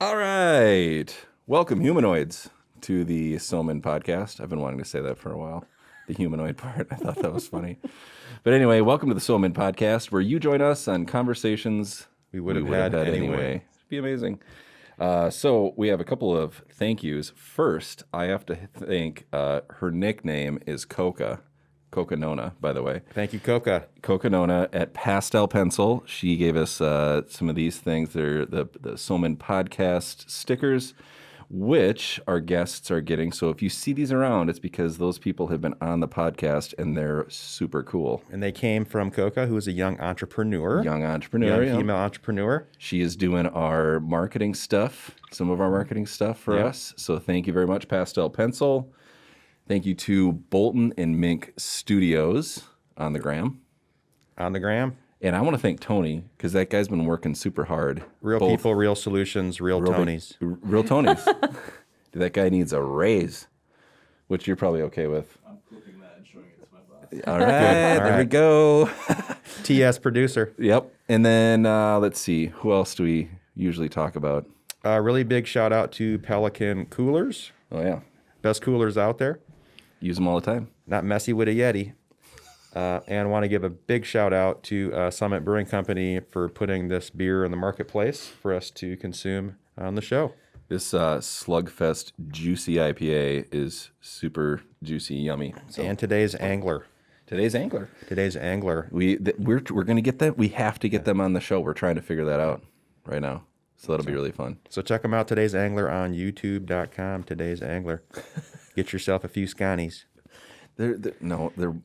All right. Welcome, humanoids, to the Soman podcast. I've been wanting to say that for a while. The humanoid part. I thought that was funny. But anyway, welcome to the Soman podcast, where you join us on conversations We would have had anyway. It'd be amazing. So we have a couple of thank yous. First, I have to thank her nickname is Coca. Coca Nona, by the way. Thank you, Coca. Coca Nona at Pastel Pencil. She gave us some of these things. They're the Soman podcast stickers, which our guests are getting. So if you see these around, it's because those people have been on the podcast and they're super cool. And they came from Coca, who is a young entrepreneur. Young entrepreneur. Young female entrepreneur. She is doing our marketing stuff, some of our marketing stuff for us. So thank you very much, Pastel Pencil. Thank you to Bolton and Mink Studios on the gram. On the gram. And I want to thank Tony, because that guy's been working super hard. Real people, real solutions, real Tonys. Real Tonys. That guy needs a raise, which you're probably okay with. I'm clipping that and showing it to my boss. All right, there we go. TS producer. Yep. And then let's see, who else do we usually talk about? Really big shout out to Pelican Coolers. Oh, yeah. Best coolers out there. Use them all the time. Not messy with a Yeti. And want to give a big shout out to Summit Brewing Company for putting this beer in the marketplace for us to consume on the show. This Slugfest Juicy IPA is super juicy, yummy. So And today's angler. today's angler. We're going to get them. We have to get them on the show. We're trying to figure that out right now. So that'll be really fun. So check them out, Today's Angler, on youtube.com, Today's Angler. Get yourself a few Scotties. They're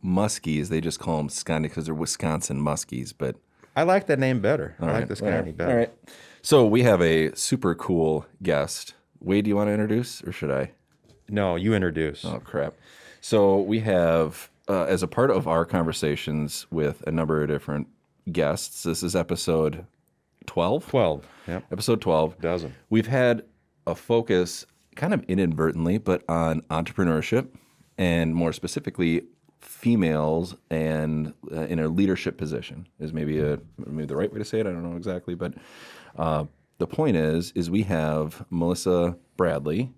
muskies. They just call them Scotty because they're Wisconsin muskies. But I like that name better. I like the all right, Scotty better. All right. So we have a super cool guest. Wade, do you want to introduce or should I? No, you introduce. Oh, crap. So we have, as a part of our conversations with a number of different guests, this is episode 12? 12. Yep. Episode 12. Dozen. We've had a focus, kind of inadvertently, but on entrepreneurship and more specifically, females and in a leadership position is maybe the right way to say it. I don't know exactly, but the point is we have Melissa Bradley,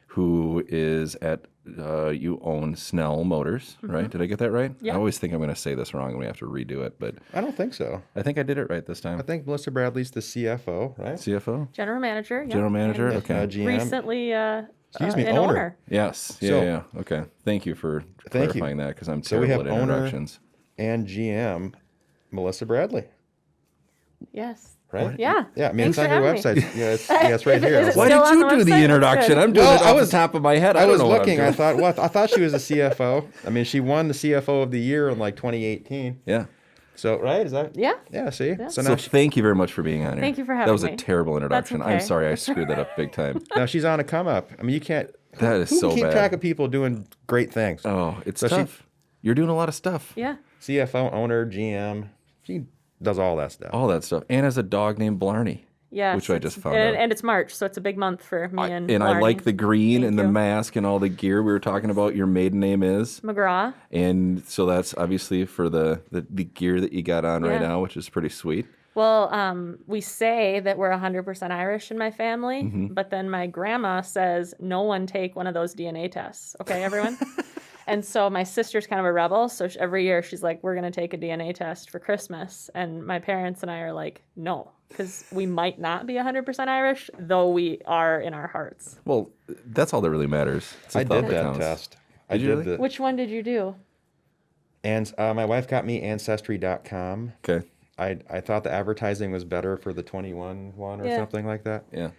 who is at you own Snell Motors, right? Did I get that right? Yeah. I always think I'm going to say this wrong and we have to redo it, but I don't think so. I think I did it right this time. I think Melissa Bradley's the CFO, right? CFO, General manager. Yeah. general manager. And Okay. GM. recently, Excuse me, an owner. Yes. Yeah. So- yeah. Okay. Thank you for Thank you. clarifying that because I'm So we terrible have at owner- introductions. And GM, Melissa Bradley, Yes. right? Yeah. Yeah, I mean, Thanks it's on for your having me. website. Yeah, it's right here. Is it Why still did on you the do the website? introduction? Good. I'm doing Well, it off the top of my head. I don't was know what I'm looking. I doing. thought, what? I thought she was a CFO. I mean, she won the CFO of the year in like 2018. Yeah. So, right? Is that? Yeah. Yeah, see? So So now, thank you very much for being on here. Thank you for That having was a me. terrible introduction. I'm okay. sorry I screwed that up big time. now she's on a come up. I mean, you can't. That is Who so can keep bad. track of people doing great things? Oh, it's So she- tough. You're doing a lot of stuff. Yeah. CFO, owner, GM. She does all that stuff. All that stuff. And has a dog named Blarney. Yes. Which I it's- just found and, out. And it's March, so it's a big month for me and And I Blarney. like the green Thank and the you. mask and all the gear we were talking about. Your maiden name is. McGraw. And so that's obviously for the gear that you got on right Yeah. now, which is pretty sweet. Well, we say that we're 100% Irish in my family, Mm-hmm. but then my grandma says no one take one of those DNA tests. Okay, everyone? And so my sister's kind of a rebel, so every year she's like, we're going to take a DNA test for Christmas. And my parents and I are like, no, because we might not be 100% Irish, though we are in our hearts. Well, that's all that really matters. It's the I thought did that counts. test. Did you really? the. Which one did you do? And my wife got me ancestry.com. Okay. I thought the advertising was better for the 21 one or Yeah. something like that. Yeah.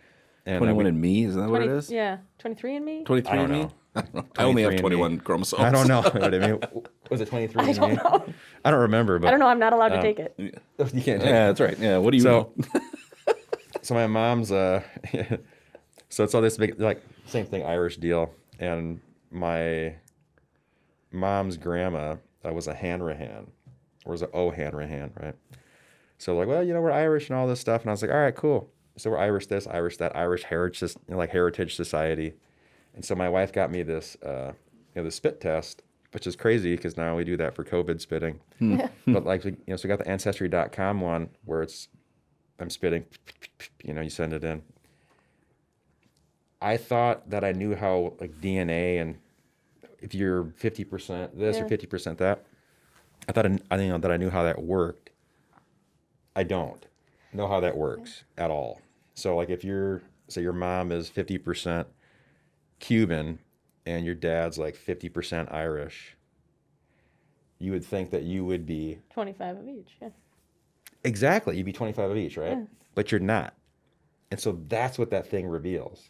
And 21 and me, isn't that what it is? Yeah, 23 and me? 23 I and don't me? know. I don't know. I only have 23 and me. 21 chromosomes. I don't know what I mean. Was it 23? I don't know. I don't remember, but I don't know. I'm not allowed to take it. You can't take Yeah, that's right. Yeah, what do you know? So my mom's so it's all this big like same thing Irish deal, and my mom's grandma was a Hanrahan, or was an O'Hanrahan, right? So like, well, we're Irish and all this stuff, and I was like, all right, cool. So we're Irish this, Irish that, Irish heritage, like Heritage Society, and so my wife got me this the spit test, which is crazy because now we do that for COVID spitting, but like so we got the ancestry.com one where I'm spitting, you send it in. I thought that I knew how like DNA and if you're 50% this or 50% that. I thought I didn't know that I knew how that worked. I don't know how that works at all. So like if your mom is 50% Cuban and your dad's like 50% Irish, you would think that you would be 25 of each. Yeah. exactly, you'd be 25 of each, right? Yeah. But you're not. And so that's what that thing reveals.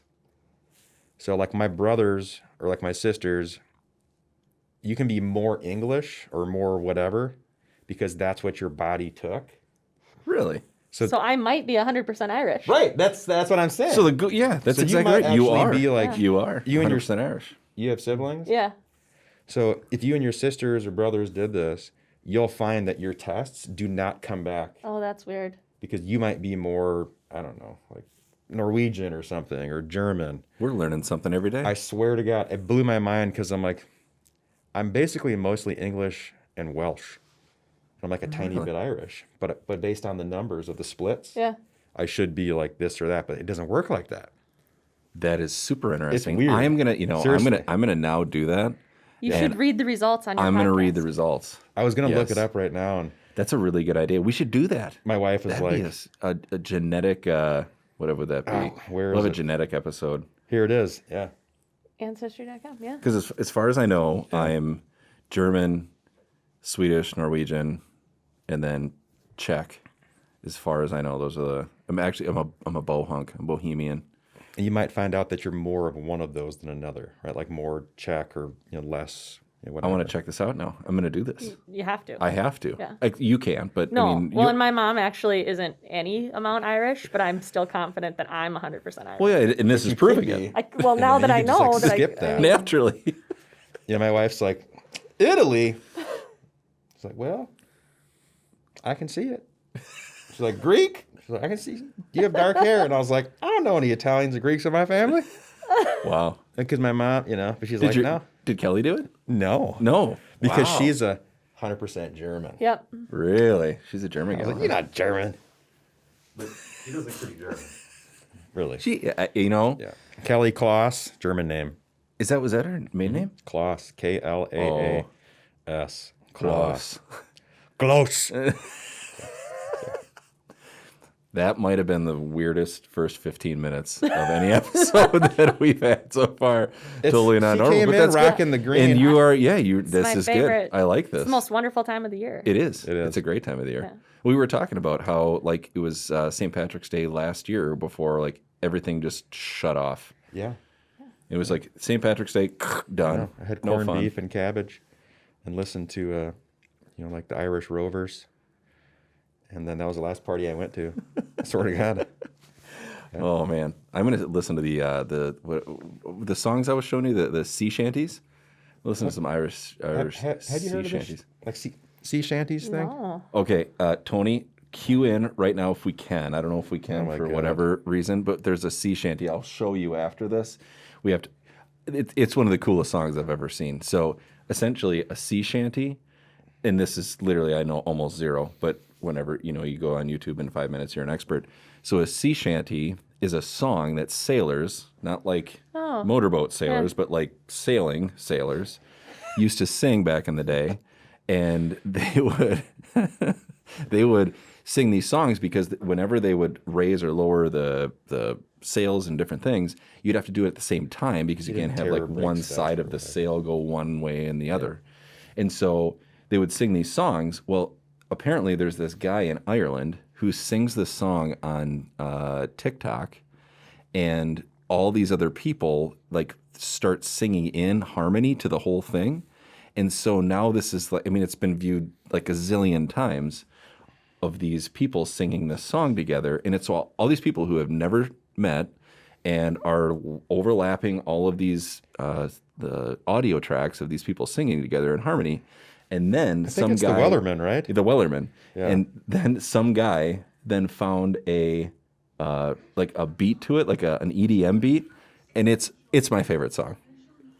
So like my brothers or like my sisters, you can be more English or more whatever because that's what your body took. Really? So I might be 100% Irish. Right, that's what I'm saying. So that's So you exactly might right. You actually are. be like- You are. You and your- 100% Irish. You have siblings? Yeah. So if you and your sisters or brothers did this, you'll find that your tests do not come back Oh, that's weird. because you might be more, I don't know, like Norwegian or something or German. We're learning something every day. I swear to God, it blew my mind because I'm like, I'm basically mostly English and Welsh. I'm like a tiny bit Irish, but based on the numbers of the splits, Yeah. I should be like this or that, but it doesn't work like that. That is super interesting. weird. I am gonna, Seriously. I'm gonna now do that. You And should read the results on your I'm gonna read podcast. the results. I was gonna look Yes. it up right now, and That's a really good idea. We should do that. my wife is That'd like, be a genetic, what would that be? Oh, where we'll is have a it? genetic episode. here it is. Yeah. Ancestry.com, yeah. Because as far as I know, I'm German, Swedish, Norwegian, and then Czech. As far as I know, those are the. I'm a bohunk. I'm Bohemian. And you might find out that you're more of one of those than another, right? Like more Czech or less. I Whatever. want to check this out now. I'm going to do this. You have to. I have to. Yeah. Like, you can't, but No. I mean, Well, and my mom actually isn't any amount Irish, but I'm still confident that I'm 100% Irish. well, yeah, and this is You proving could it. be. Well, now then that you I could just, know like, that skip I that. Naturally. Yeah, my wife's like, Italy. It's like, well, I can see it. She's like, Greek? She's like, I can see. Do you have dark hair? And I was like, I don't know any Italians or Greeks in my family. Wow. Because my mom, but she's like, no. Did Kelly do it? No. No. Because Wow. she's 100% German. Yep. Really? She's a German I was gal. like, you're not German. But he does look pretty German. Really? She, Yeah. Kelly Kloss, German name. was that her maiden name? Kloss, Klaas. Close. Close. That might have been the weirdest first 15 minutes of any episode that we've had so far. Totally not she normal. came but in that's good. rocking the green. And you are, this my is favorite. good. I like this. It's the most wonderful time of the year. It is. It is. It's a great time of the year. Yeah. We were talking about how it was St. Patrick's Day last year before everything just shut off. Yeah. It was like St. Patrick's Day done. I had no corned fun. beef and cabbage and listened to, like the Irish Rovers. And then that was the last party I went to. I swear to God. Oh man, I'm gonna listen to the songs I was showing you, the sea shanties. Listen to some Irish Have you sea heard of shanties. this? Like sea shanties thing? No. Okay, Tony, cue in right now if we can. I don't know if we can Oh my for God. whatever reason, but there's a sea shanty. I'll show you after this. We have to. It's one of the coolest songs I've ever seen. So essentially, a sea shanty, and this is literally I know almost zero, but whenever you go on YouTube in 5 minutes, you're an expert. So a sea shanty is a song that sailors, not like motorboat sailors, but like sailing sailors, used to sing back in the day, and they would sing these songs because whenever they would raise or lower the sails and different things, you'd have to do it at the same time because you didn't can't have tear like or break one stuff side or of the whatever. sail go one way and the other. And so they would sing these songs. Well, apparently there's this guy in Ireland who sings this song on TikTok, and all these other people start singing in harmony to the whole thing. And so now this is it's been viewed like a zillion times of these people singing this song together. And it's all these people who have never met and are overlapping all of these, the audio tracks of these people singing together in harmony. And then I think it's the Wellerman, right? The Wellerman. Yeah. And then some guy then found a beat to it, an EDM beat. And it's my favorite song.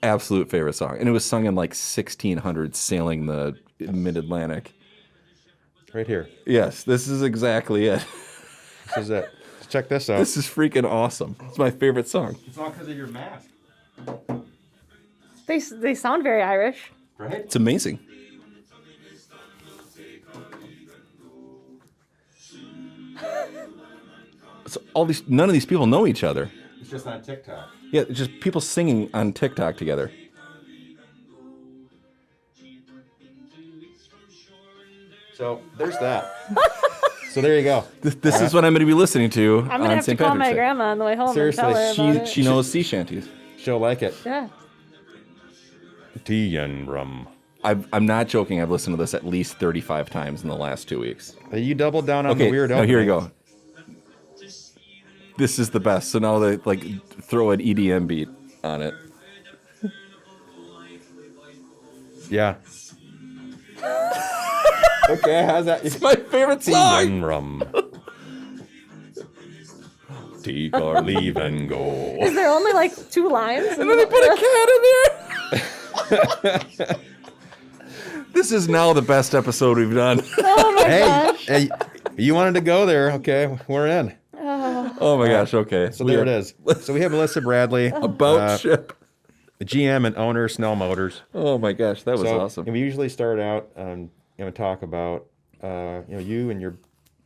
Absolute favorite song. And it was sung in 1600 sailing the mid-Atlantic. Right here. Yes, this is exactly it. This is it. check this out. This is freaking awesome. It's my favorite song. It's all because of your mask, They sound very Irish. right? It's amazing. So none of these people know each other. It's just on TikTok. Yeah, it's just people singing on TikTok together. So there's that. So there you go. This is what I'm going to be listening to I'm on gonna have St. to call Patrick's my Day. grandma on the way home Seriously, and tell her about it. She knows sea shanties. She'll like it. Yeah. Tea and rum. I'm not joking. I've listened to this at least 35 times in the last 2 weeks. You doubled down on Okay, the weird. now here we opening. go. This is the best. So now they like throw an EDM beat on it. Yeah. Okay, how's that? It's my favorite Tea song. and rum. Take or leave and go. Is there only like 2 lines? And then they put a cat in there. This is now the best episode we've done. Oh my Hey, gosh. hey, you wanted to go there. Okay, we're in. Oh my gosh. Okay. So there it is. So we have Melissa Bradley, About ship. GM and owner, Snell Motors. Oh my gosh, that was So awesome. and we usually start out, talk about, you and your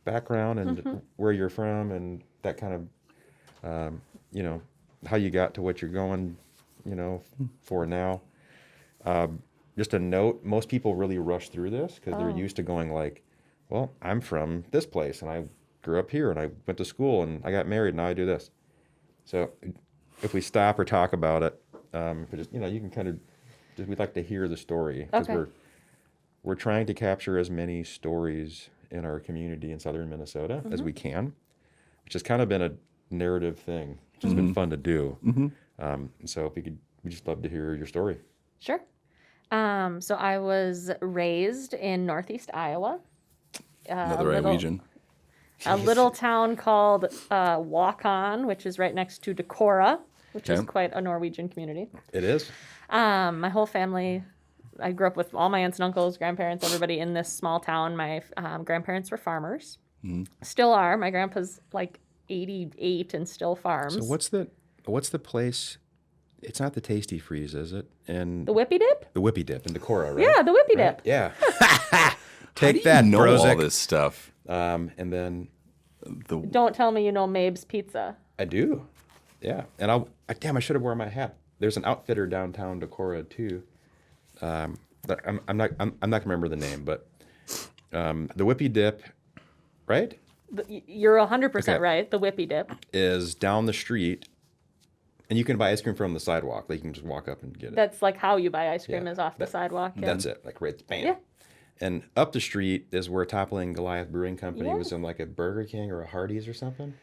background and where you're from and that kind of, how you got to what you're going, for now. Just a note, most people really rush through this because they're used to going like, well, I'm from this place and I grew up here and I went to school and I got married and now I do this. So if we stop or talk about it, but just, you can kind of, we'd like to hear the story because Okay. we're trying to capture as many stories in our community in southern Minnesota as we can, which has kind of been a narrative thing, which has been fun to do. So if we just love to hear your story. Sure. So I was raised in Northeast Iowa. Another Norwegian. A little town called Waukon, which is right next to Decorah, which is Okay. quite a Norwegian community. It is. My whole family, I grew up with all my aunts and uncles, grandparents, everybody in this small town. My grandparents were farmers. Still are. My grandpa's like 88 and still farms. So what's the place? It's not the Tasty Freeze, is it? And The Whippy Dip? the Whippy Dip in Decorah, right? Yeah, the Whippy Dip. Yeah. How Take do you that, know all Brozik. this stuff. And then Don't tell me you know Mabe's Pizza. I do. Yeah. And I should have worn my hat. There's an outfitter downtown Decorah too. But I'm not gonna remember the name, but the Whippy Dip, right, You're 100% Okay. right. The Whippy Dip. is down the street, and you can buy ice cream from the sidewalk. Like you can just walk up and get it. That's like how you buy ice cream Yeah. is off the sidewalk. Yeah. That's it. Like right, bam. Yeah. And up the street is where Toppling Goliath Brewing Company Yeah. was in like a Burger King or a Hardee's or something.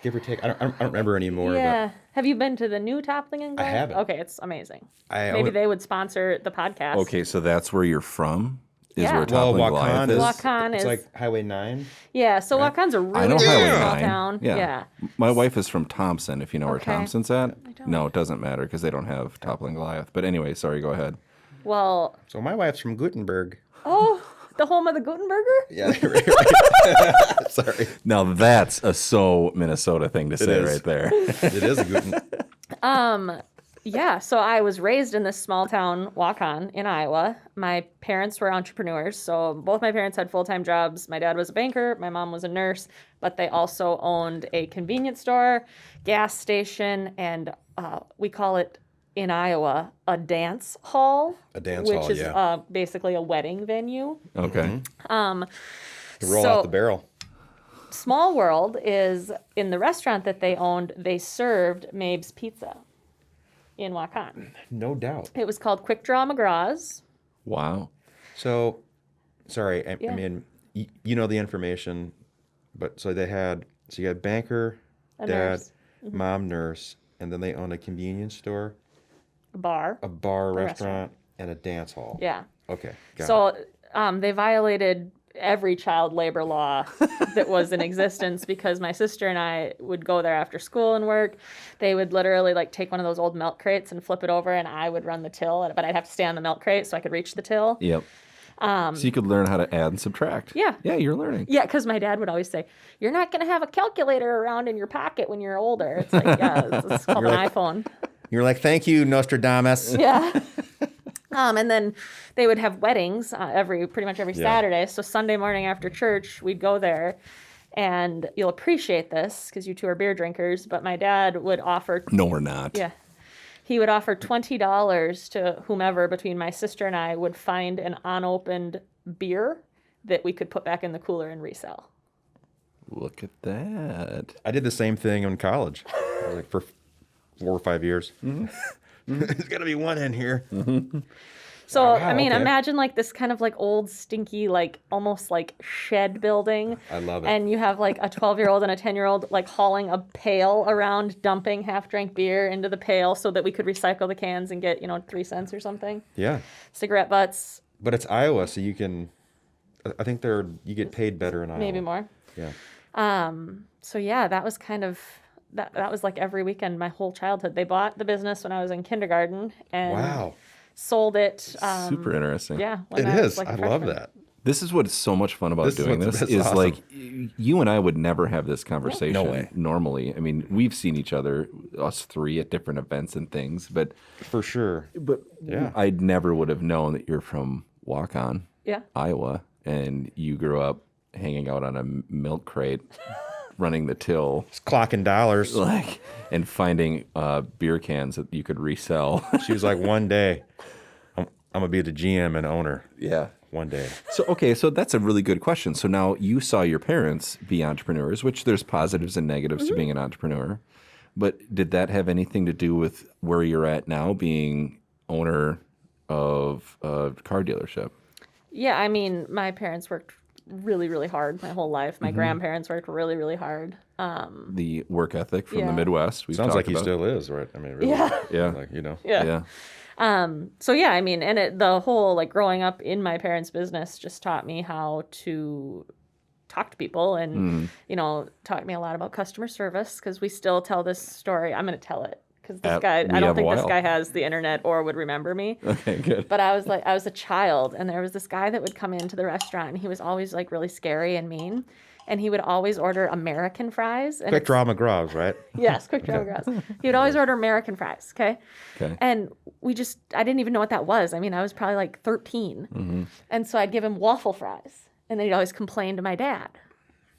Give or take. I don't remember anymore. Yeah. Have you been to the new Toppling and I Goliath? haven't. Okay, it's amazing. But Maybe they would sponsor the podcast. Okay, so that's where you're from? Is Yeah. where Well, Toppling Goliath Waukon is? Waukon it's is- like Highway 9. Yeah, so Right. Waukon's a I really know Highway small 9. town. Yeah. My wife is from Thompson, if you know where Okay. Thompson's at. don't. No, it doesn't matter because they don't have Toppling Goliath. But anyway, sorry, go ahead. Well, So my wife's from Gutenberg. oh, the home of the Gutenberger? Yeah, right. Sorry. Now that's a so Minnesota thing to say is. right there. It is a Guten. Yeah, so I was raised in this small town, Waukon, in Iowa. My parents were entrepreneurs, so both my parents had full-time jobs. My dad was a banker, my mom was a nurse, but they also owned a convenience store, gas station, and we call it in Iowa a dance hall. A dance which hall, is yeah. basically a wedding venue. Okay. To roll So- out the barrel. Small World is in the restaurant that they owned, they served Mabe's Pizza in Waukon. No doubt. It was called Quick Draw McGraw's. Wow. So, sorry, I Yeah. mean, you know the information, but so you had banker, A dad, nurse. Mm-hmm. mom, nurse, and then they owned a convenience store, A bar. a bar, A restaurant, and a dance hall. Yeah. Okay. Got it. So they violated every child labor law that was in existence because my sister and I would go there after school and work. They would literally like take one of those old milk crates and flip it over and I would run the till, but I'd have to stay on the milk crate so I could reach the till. Yep. So you could learn how to add and subtract. Yeah. Yeah, you're learning. Yeah, because my dad would always say, "You're not going to have a calculator around in your pocket when you're older." It's like, yeah, it's called an iPhone. You're like, thank you, Nostradamus. Yeah. And then they would have weddings pretty much every Saturday. So Sunday morning after church, we'd go there. And you'll appreciate this because you two are beer drinkers, but my dad would offer. No, we're not. Yeah. He would offer $20 to whomever between my sister and I would find an unopened beer that we could put back in the cooler and resell. Look at that. I did the same thing in college, like for 4 or 5 years. There's got to be one in here. So, Wow, I mean, okay. imagine like this kind of like old, stinky, like almost like shed building. I love it. And you have like a 12-year-old and a 10-year-old like hauling a pail around, dumping half-drank beer into the pail so that we could recycle the cans and get, 3 cents or something. Yeah, Cigarette butts, but it's Iowa, so you can. I think you get paid better in Iowa. maybe more. Yeah. So yeah, that was kind of that was like every weekend my whole childhood. They bought the business when I was in kindergarten and Wow. sold it. Super interesting. Yeah, when It I was, is. like, a I love freshman. that. This is what's so much fun about This is doing what's- this that's is awesome. like you and I would never have this conversation No way. normally. I mean, we've seen each other, us three, at different events and things, but For sure. Yeah. I never would have known that you're from Waukon, Yeah. Iowa, and you grew up hanging out on a milk crate, running the till, It's clocking dollars. like, and finding beer cans that you could resell. She was like, one day, I'm gonna be the GM and owner. Yeah. One day. So, okay, so that's a really good question. So now you saw your parents be entrepreneurs, which there's positives and negatives to being an entrepreneur. But did that have anything to do with where you're at now, being owner of a car dealership? Yeah, I mean, my parents worked really, really hard my whole life. My grandparents worked really, really hard. The work ethic from the Yeah. Midwest. We've Sounds talked like he about. still is, right? I mean, really. Yeah. Yeah. Like, Yeah. Yeah. So yeah, I mean, and the whole like growing up in my parents' business just taught me how to talk to people and taught me a lot about customer service because we still tell this story. I'm going to tell it because this guy, we I don't have a think this while. guy has the internet or would remember me. Okay, good. But I was a child and there was this guy that would come into the restaurant and he was always like really scary and mean. And he would always order American fries. And Quick draw McGraw's, right? Yes, quick draw grass. He would always order American fries, okay? Okay. And I didn't even know what that was. I mean, I was probably like 13. Mm-hmm. And so I'd give him waffle fries. And then he'd always complain to my dad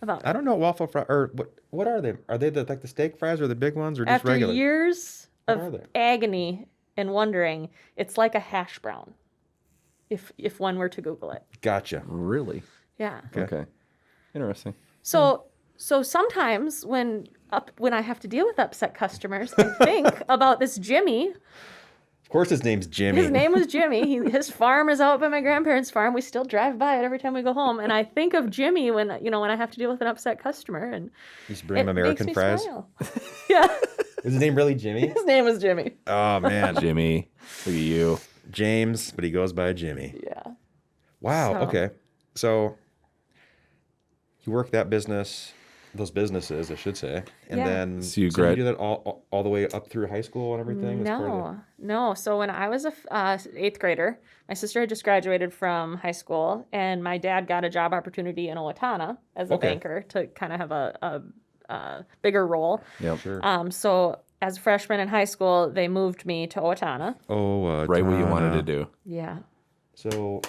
about I don't know waffle fry or what are they? Are they like the steak fries or the big ones or just After regular? years What are of they? agony and wondering, it's like a hash brown if one were to Google it. Gotcha. Really? Yeah. Okay. Interesting. So sometimes when I have to deal with upset customers, I think about this Jimmy. Of course, his name's Jimmy. His name was Jimmy. His farm is out by my grandparents' farm. We still drive by it every time we go home, and I think of Jimmy when I have to deal with an upset customer, and You used to bring him it American makes me fries. smile. Yeah, Is his name really Jimmy? his name was Jimmy. Oh man, Jimmy, look at you. James, but he goes by Jimmy. Yeah. Wow. So- Okay. So you work that business, those businesses, I should say, and Yeah. then So you you do that all the way up through high school and everything. That's part of No. So when I was a 8th grader, my sister had just graduated from high school, and my dad got a job opportunity in Owatonna as a Okay. banker to kind of have a bigger role. Yep. Sure. So as a freshman in high school, they moved me to Owatonna. Right what you wanted to do. Yeah, So,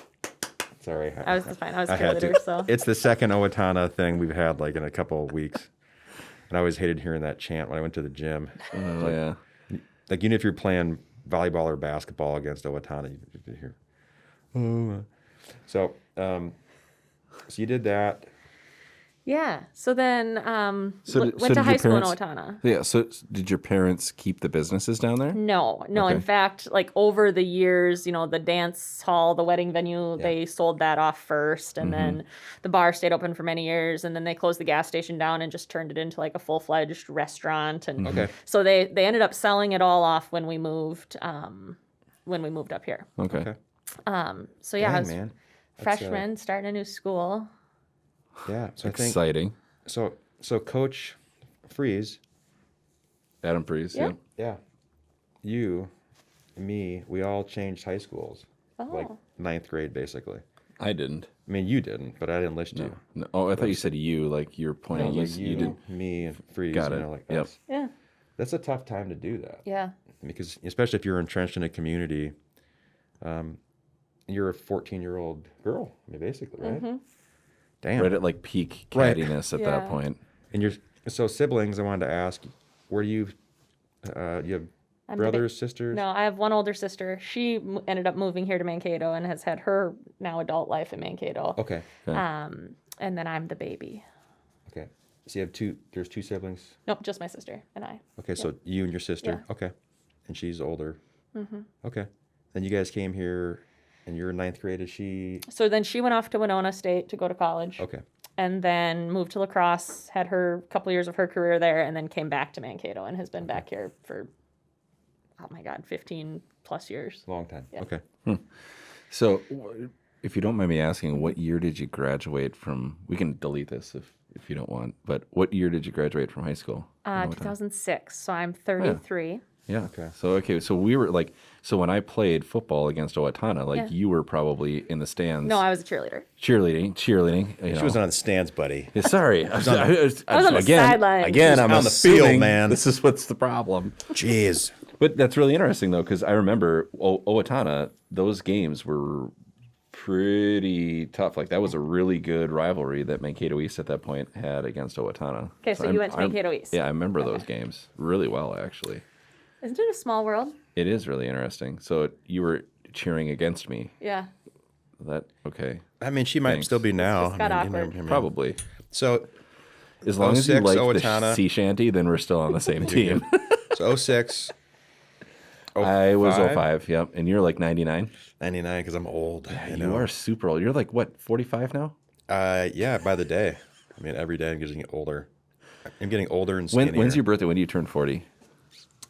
sorry. I was fine. I was a had cheerleader, to. so It's the second Owatonna thing we've had like in a couple of weeks. And I always hated hearing that chant when I went to the gym. Oh, yeah. Like, even if you're playing volleyball or basketball against Owatonna, you hear, oh. So you did that. yeah. So then went so to did high your school in parents- Owatonna. Yeah. So did your parents keep the businesses down there? No. In Okay. fact, like over the years, the dance hall, the wedding venue, they sold that off first, and then the bar stayed open for many years, and then they closed the gas station down and just turned it into like a full-fledged restaurant. And Okay. so they ended up selling it all off when we moved up here. Okay. Okay. So yeah, I Dang, was man. freshman, starting a new school. Yeah. So I think Exciting. so Coach Freeze, Adam Priest. Yeah. Yeah. yeah, you, me, we all changed high schools. Oh. Like 9th grade, basically. I didn't. I mean, you didn't, but I didn't list you. No. Oh, I thought you said you, like you're No, pointing. like you did. me, and Freeze. Got you it. know, like Yep. us. Yeah. That's a tough time to do that. Yeah. Because especially if you're entrenched in a community, you're a 14-year-old girl, I mean, basically, right? Mm-hmm. Damn. Right at like peak Right. cattiness at Yeah. that point. And so siblings, I wanted to ask, were you have I'm brothers, sisters? No, I have one older sister. She ended up moving here to Mankato and has had her now adult life in Mankato. Okay. And then I'm the baby. Okay. So you have there's two siblings? Nope, just my sister and I. Okay, so you and your sister. Yeah. Okay. And she's older. Mm-hmm. Okay. Then you guys came here and you're in ninth grade. Is she? So then she went off to Winona State to go to college. Okay. And then moved to La Crosse, had her couple years of her career there, and then came back to Mankato and has been back here for, oh my God, 15 plus years. Long time. Yeah. Okay. So, if you don't mind me asking, what year did you graduate from? We can delete this if you don't want. But what year did you graduate from high school? 2006. So I'm 33. Yeah. Okay. So we were like, so when I played football against Owatonna, like Yeah. you were probably in the stands. No, I was a cheerleader. cheerleading. You She know. wasn't on the stands, buddy. Yeah, sorry, I was on the sideline. Again, I'm on the assuming field, man. This is what's the problem. Jeez. But that's really interesting though, because I remember Owatonna. Those games were pretty tough. Like that was a really good rivalry that Mankato East at that point had against Owatonna. Okay, so you went to Mankato East. Yeah, I remember those games really well, actually. Isn't it a small world? It is really interesting. So you were cheering against me. Yeah. Okay, I mean, she might Thanks. still be now. just got I mean, awkward. probably. So, As long as you 06 like Owatonna. the sea shanty, then we're still on the same team. so 06. I was 05, yep. And you're like 99? 99 because I'm old. You are super old. You're like, what, 45 now? Yeah, by the day. I mean, every day I'm getting older. I'm getting older and skinnier. When's your birthday? When do you turn 40?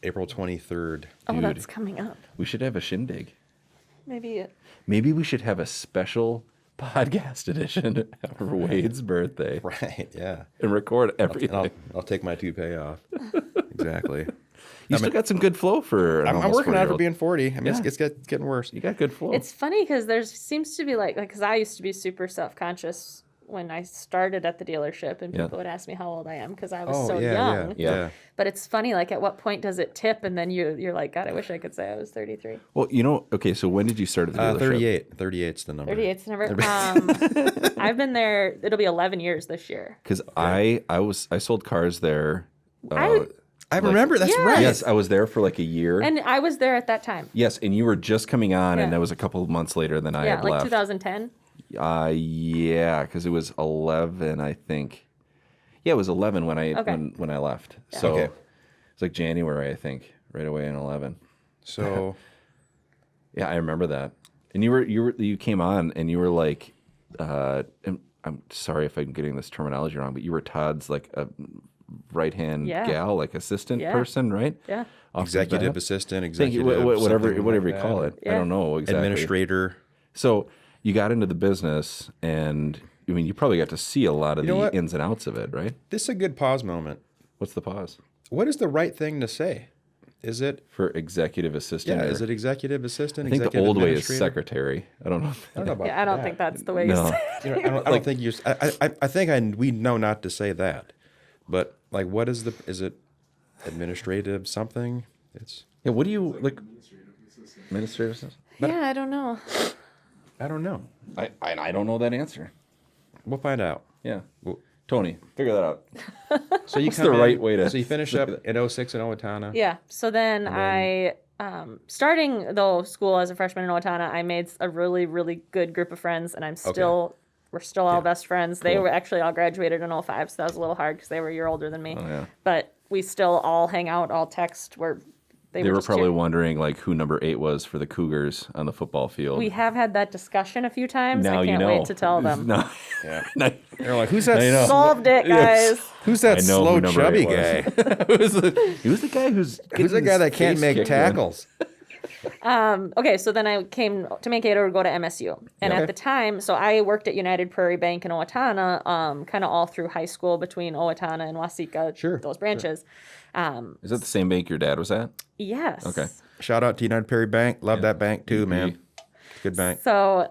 April 23rd. Oh, Dude. that's coming up. We should have a shindig. Maybe Maybe we should have a special podcast edition for Wade's birthday Right, yeah. and record And everything. I'll take my toupee off. Exactly. You still got some good flow for an I'm almost working on it for 40-year-old. being 40. I mean, Yeah. it's getting worse. You got good flow. It's funny because there seems to be like because I used to be super self-conscious when I started at the dealership and people would ask me how old I am because I was so young. Yeah. But it's funny, like at what point does it tip and then you're like, God, I wish I could say I was 33. Well, okay, so when did you start at the dealership? 38. 38's the number. 38's the number. I've been there, it'll be 11 years this year. Because I sold cars there. I remember. That's Yeah. right. Yes, I was there for like a year. And I was there at that time. Yes, and you were just coming on, and Yeah. that was a couple of months later than I Yeah, had like left. 2010. Yeah, because it was 11, I think. Yeah, it was 11 when I when I left. So Okay. it's like January, I think, right away in 11. So, Yeah, I remember that. And you came on, and you were like, and I'm sorry if I'm getting this terminology wrong, but you were Todd's like a right hand gal, like assistant person, right? Yeah. Off the executive bat? assistant, Thank you, executive, whatever something you like call that. it. I don't know exactly. Administrator. So you got into the business, and I mean, you probably got to see a lot of You know the what? ins and outs of it, right? This is a good pause moment. What's the pause What is the right thing to say? Is it? for executive assistant? Yeah. or- Is it executive assistant? I think the executive old way is administrator? secretary. I don't know. I don't know about Yeah, I don't that. think that's the way you No. say it. You know, I don't think you're. I think we know not to say that, but like, what is is it administrative something? It's. Yeah, what do you like? Administrative assistant? Yeah, I don't know. I don't know. I don't know that answer. We'll find out. Yeah, Tony, figure that out. So you What's come the in- right way to So you finish say up that? in 06 in Owatonna. Yeah. So then I, starting though school as a freshman in Owatonna, I made a really, really good group of friends, and we're still all best friends. They were actually all graduated in 05, so that was a little hard because they were a year older than me. Oh, yeah. But we still all hang out, all text. They They were just probably cheer- wondering like who number 8 was for the Cougars on the football field. We have had that discussion a few times. now I can't you know. wait to tell them. No. Yeah. Now- They're like, who's that? Now you know. Solved it, guys. Who's that I know slow who number chubby 8 guy? was. Who's the guy who's Who's the getting guy his that can't face make kicked in? tackles? Okay, so then I came to Mankato to go to MSU. And Okay. at the time, so I worked at United Prairie Bank in Owatonna, kind of all through high school between Owatonna and Waseca, Sure, those branches. Is that the same bank your dad was at? Yes. Okay. Shout out to United Prairie Bank. Love that bank too, man. Good bank. So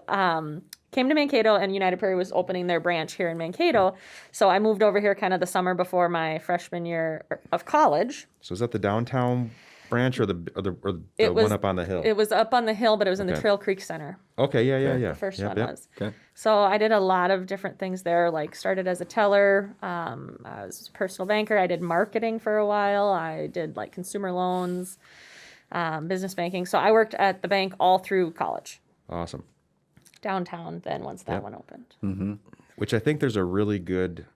came to Mankato, and United Prairie was opening their branch here in Mankato. So I moved over here kind of the summer before my freshman year of college. So is that the downtown branch or the It was- one up on the hill? It was up on the hill, but it was in the Okay. Trail Creek Center. Okay, yeah. The first Yep, one yep. was. Okay. So I did a lot of different things there, like started as a teller. I was a personal banker. I did marketing for a while. I did like consumer loans, business banking. So I worked at the bank all through college, Awesome. downtown, then once that Yep. one opened. Which I think there's a really good,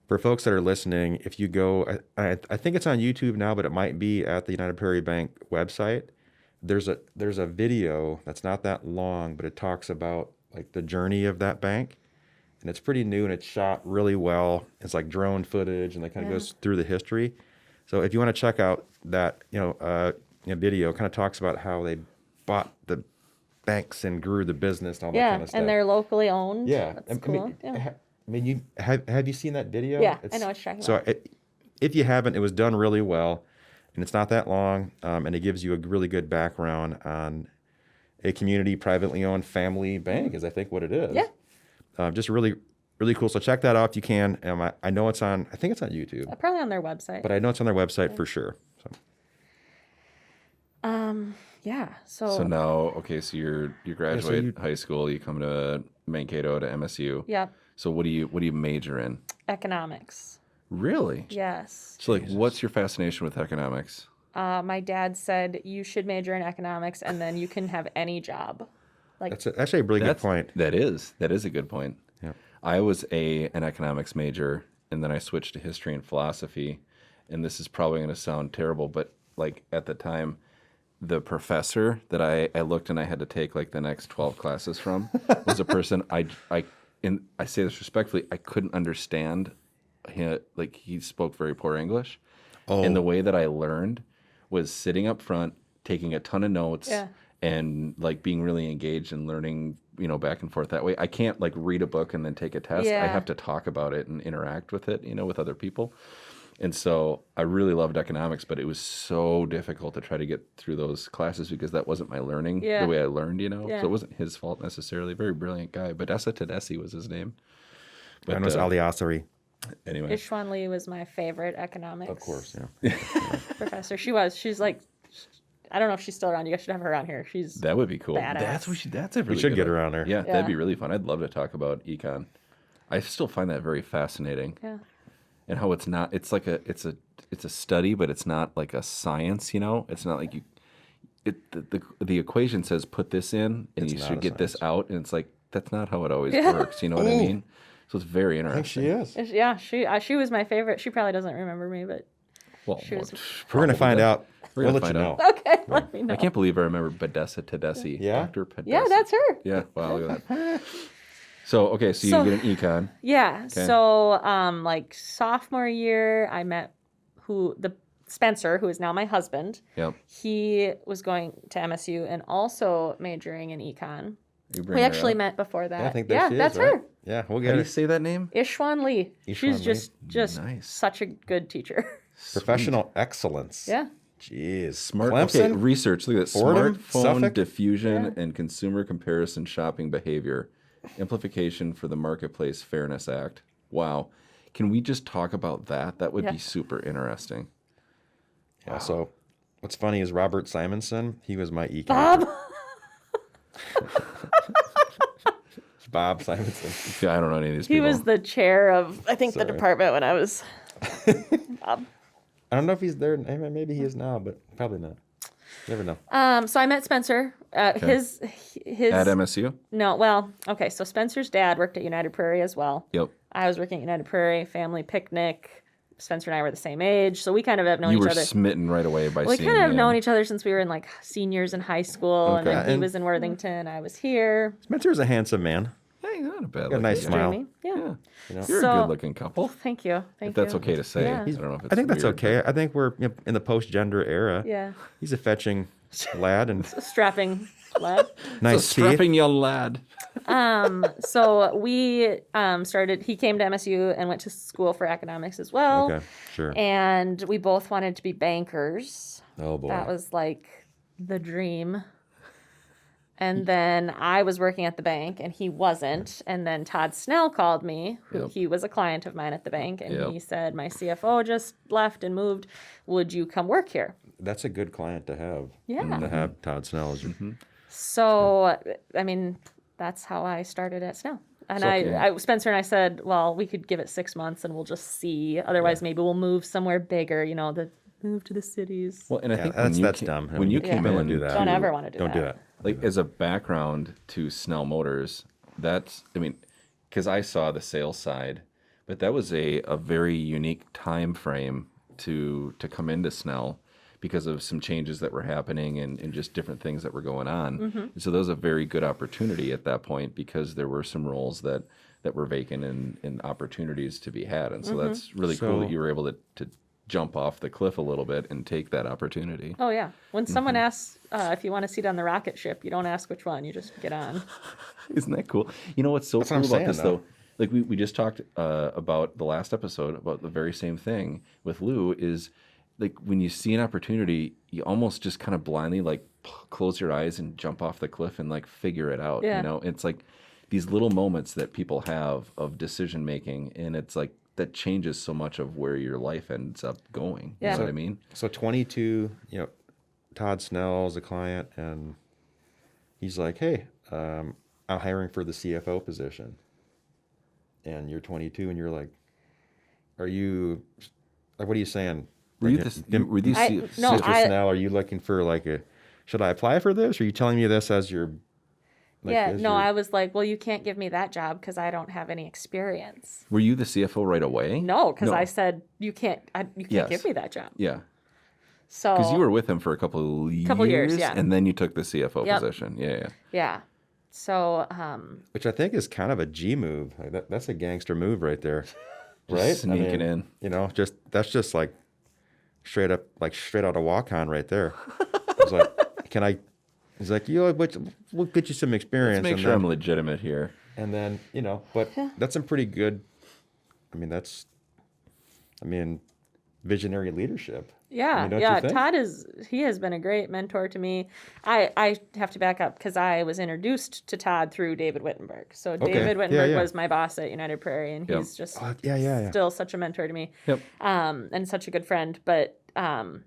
for folks that are listening, if you go, I think it's on YouTube now, but it might be at the United Prairie Bank website. There's a video that's not that long, but it talks about like the journey of that bank. And it's pretty new and it's shot really well. It's like drone footage and it kind of goes through the history. So if you want to check out that, video, kind of talks about how they bought the banks and grew the business and all that Yeah, kind of stuff. and they're locally owned. Yeah, That's cool. I mean, you have you seen that video? Yeah, I know what you're talking so about. If you haven't, it was done really well, and it's not that long, and it gives you a really good background on a community privately owned family bank, is I think what it is. Yeah. Just really, really cool. So check that out if you can. I know it's on. I think it's on YouTube, Probably on their website. but I know it's on their website for sure. So. Yeah. So now, okay, so you graduate you- high school, you come to Mankato to MSU. Yep. So what do you major in? Economics. Really? Yes. So like, what's your fascination with economics? My dad said you should major in economics and then you can have any job. Like, That's actually a really good point. That is a good point. Yeah. I was an economics major, and then I switched to history and philosophy. And this is probably going to sound terrible, but like at the time, the professor that I looked and I had to take like the next 12 classes from was a person I say this respectfully, I couldn't understand. Like he spoke very poor English, and the way that I learned was sitting up front, taking a ton of notes, and like being really engaged and learning, back and forth that way. I can't like read a book and then take a test. I Yeah. have to talk about it and interact with it, with other people. And so I really loved economics, but it was so difficult to try to get through those classes because that wasn't my learning the way I learned, Yeah. So it wasn't his fault necessarily. Very brilliant guy, but Essa Tedeschi was his name. But Mine was Ali Asari. anyway, Ishwan Lee was my favorite economics Of course, yeah. professor. She's like, I don't know if she's still around. You guys should have her on here. She's that would be cool. Badass. That's a really should good get one. her on there. Yeah, Yeah. that'd be really fun. I'd love to talk about econ. I still find that very fascinating. yeah. And how it's not, it's like it's a study, but it's not like a science, It's not like the equation says put this in and you not should a get this science. out, and it's like that's not how it always works, you know what I mean? So it's very I think interesting. she is. Yeah, she was my favorite. She probably doesn't remember me, but Well, She was- We're going to find out. We're We'll gonna let you find know. okay, let me know. I can't believe I remember Badessa Tedeschi. Yeah? Dr. Pedesi. Yeah, that's her. Yeah, wow, look at that. So, okay, so So- you get an econ. Yeah. So, like sophomore year, I met Spencer, who is now my husband. Yep. He was going to MSU and also majoring in econ. You bring We her actually up. met before that. Yeah, I think there she is, that's right? her. Yeah, we'll How get do you her. say that name? Ishwan Lee. Ishwan She's Lee. just Nice. such a good teacher. Professional excellence. Yeah. Jeez. Smart. Clemson? Okay, research. Look at that. Fordham? Smartphone Suffolk? diffusion Yeah. and consumer comparison shopping behavior. Implication for the Marketplace Fairness Act. Wow. Can we just talk about that? That would Yeah. be super interesting. Yeah, so what's funny is Robert Simonson, he was my econ. Bob. Bob Simonson. Yeah, I don't know any of these He people. was the chair of, I think, the Sorry. department when I was. Bob. I don't know if he's there. Maybe he is now, but probably not. Never know. So I met Spencer. His At MSU? no, well, okay. So Spencer's dad worked at United Prairie as well. Yep. I was working at United Prairie, family picnic. Spencer and I were the same age, so we kind of have known You each were other. smitten right away by We seeing kind of have him. known each other since we were in like seniors in high school, and Okay. then he And- was in Worthington. I was here. Spencer is a handsome man. Hey, not a bad Got a nice looking smile. guy. Jamie. Yeah. Yeah. You know? You're So- a good-looking couple. Thank you. Thank If that's you. okay to say. Yeah. I don't know if it's I think that's weird, okay. I think we're in the post-gender era. Yeah. He's a fetching lad and A strapping lad. but- nice It's a strapping teeth. young lad. So we started. He came to MSU and went to school for economics as well. Okay, sure. And we both wanted to be bankers. Oh boy. That was like the dream. And then I was working at the bank and he wasn't. And then Todd Snell called me. Yep. He was a client of mine at the bank. And Yep. he said, my CFO just left and moved. Would you come work here? That's a good client to have. Yeah. To have Todd Snell as your So, I mean, that's how I started at Snell. And So- Spencer and I said, well, we could give it 6 months and we'll just see. Otherwise, maybe we'll move somewhere bigger, the move to the cities. Well, and I think that's when dumb. When you Yeah. came Don't in, wanna do that. Don't ever want to do Don't that. do that. like as a background to Snell Motors, because I saw the sales side, but that was a very unique time frame to come into Snell because of some changes that were happening and just different things that were going on. And so that was a very good opportunity at that point because there were some roles that were vacant and opportunities to be had. And so that's really cool that So- you were able to jump off the cliff a little bit and take that opportunity. Oh, yeah. When someone asks if you want a seat on the rocket ship, you don't ask which one. You just get on. Isn't that cool? You know what's so That's cool what I'm about saying, this though. though? Like we just talked about the last episode about the very same thing with Lou is like when you see an opportunity, you almost just kind of blindly like close your eyes and jump off the cliff and like figure it out. Yeah. You know, it's like these little moments that people have of decision making, and it's like that changes so much of where your life ends up going. Yeah. You know what I mean? So 22, Todd Snell's a client, and he's like, "Hey, I'm hiring for the CFO position." And you're 22, and you're like, "Are you like? What are you saying?" Were you Like, this? him- Were these? I- no, Mr. I- Snell, are you looking for like a? Should I apply for this? Or are you telling me this as your? I was like, well, you can't give me that job because I don't have any experience. Were you the CFO right away? No, because I said, you can't Yes. give me that job. Yeah. So, Because you were with him for a couple of Couple years, yeah. and then you took the CFO Yep. position. Yeah. yeah. So, Which I think is kind of a G move. Like that's a gangster move right there, right? sneaking in. That's just like straight out of walk on right there. It's like, can I? He's like, we'll get you some experience. Let's make and sure then, I'm legitimate here. And then but that's some pretty good. Visionary leadership. yeah, don't you yeah. think? Todd he has been a great mentor to me. I have to back up because I was introduced to Todd through David Wittenberg. So David Wittenberg Yeah. was my boss at United Prairie, and Yep. he's just Yeah. still such a mentor to me. Yep. And such a good friend. But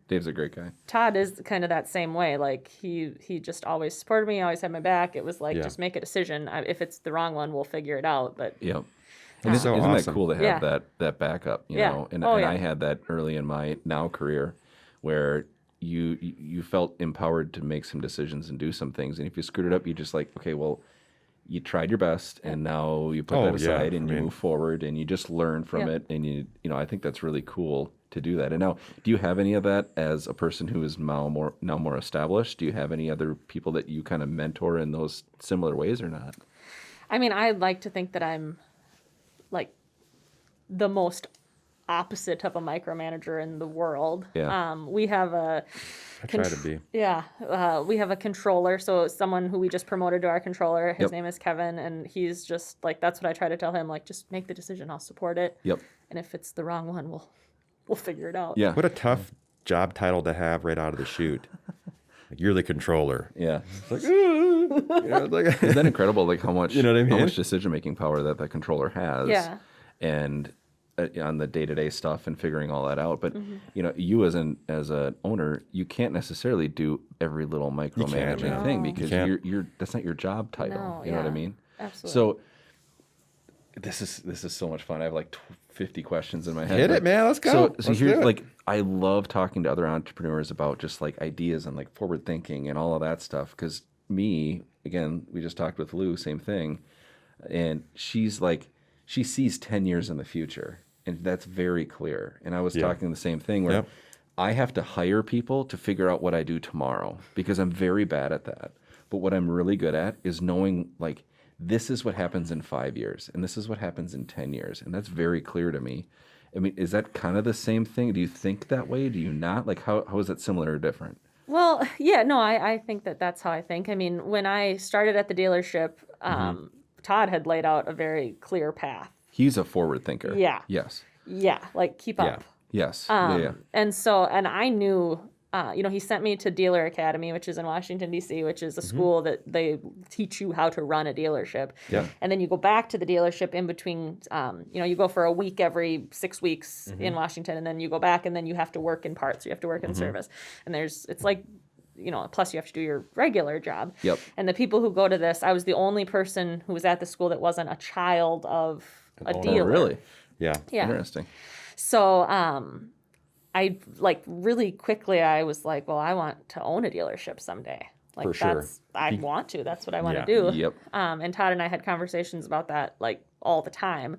Dave's a great guy. Todd is kind of that same way. Like he just always supported me, always had my back. It was like, Yeah. just make a decision. If it's the wrong one, we'll figure it out. But Yep. And So isn't that awesome. cool to have Yeah. that backup, you Yeah. know? And, Oh, and yeah. I had that early in my now career where you felt empowered to make some decisions and do some things. And if you screwed it up, you just like, okay, well, you tried your best and now you put Oh, that yeah. aside and I you mean- move forward and you just learn from Yeah. it. And you know, I think that's really cool to do that. And now, do you have any of that as a person who is now more established? Do you have any other people that you kind of mentor in those similar ways or not? I mean, I like to think that I'm like the most opposite of a micromanager in the world. Yeah. We have a I try to be. we have a controller, so someone who we just promoted to our controller. His Yep. name is Kevin, and he's just like, that's what I try to tell him. Like, just make the decision. I'll support it. Yep. And if it's the wrong one, we'll figure it out. Yeah. What a tough job title to have right out of the chute. Like, you're the controller. Yeah. It's like, it's like Isn't that incredible? Like how much You know what I how mean? much decision making power that controller has. Yeah. And on the day-to-day stuff and figuring all that out. But Mm-hmm. you know, you as an owner, you can't necessarily do every little micromanaging man. thing No. because You can't. you're that's not your job title. No, You know what I yeah. mean? Absolutely. So this is so much fun. I have like 50 questions in my head. Hit but- it, man. Let's go. So Let's here's do it. like I love talking to other entrepreneurs about just like ideas and like forward thinking and all of that stuff. Because me, again, we just talked with Lou, same thing, and she's like she sees 10 years in the future, and that's very clear. And I was talking the same thing where Yep. I have to hire people to figure out what I do tomorrow because I'm very bad at that. But what I'm really good at is knowing like this is what happens in 5 years and this is what happens in 10 years. And that's very clear to me. I mean, is that kind of the same thing? Do you think that way? Do you not? Like, how is that similar or different? Well, yeah, no, I think that's how I think. I mean, when I started at the dealership, Todd had laid out a very clear path. He's a forward thinker. Yeah. Yes. Yeah, like keep Yeah. up. Yes. Um, yeah. And so, and I knew he sent me to Dealer Academy, which is in Washington, D.C., which is a school that they teach you how to run a dealership. Yeah. And then you go back to the dealership in between, you go for a week every 6 weeks in Washington, and then you go back, and then you have to work in parts, you have to work in service. And it's like, plus you have to do your regular job. Yep. And the people who go to this, I was the only person who was at the school that wasn't a child of a owner. dealer. Oh, really? Yeah. Yeah. Interesting. So I really quickly I was like, well, I want to own a dealership someday. Like For sure. I want to. That's what I want Yeah. to do. Yep. And Todd and I had conversations about that like all the time,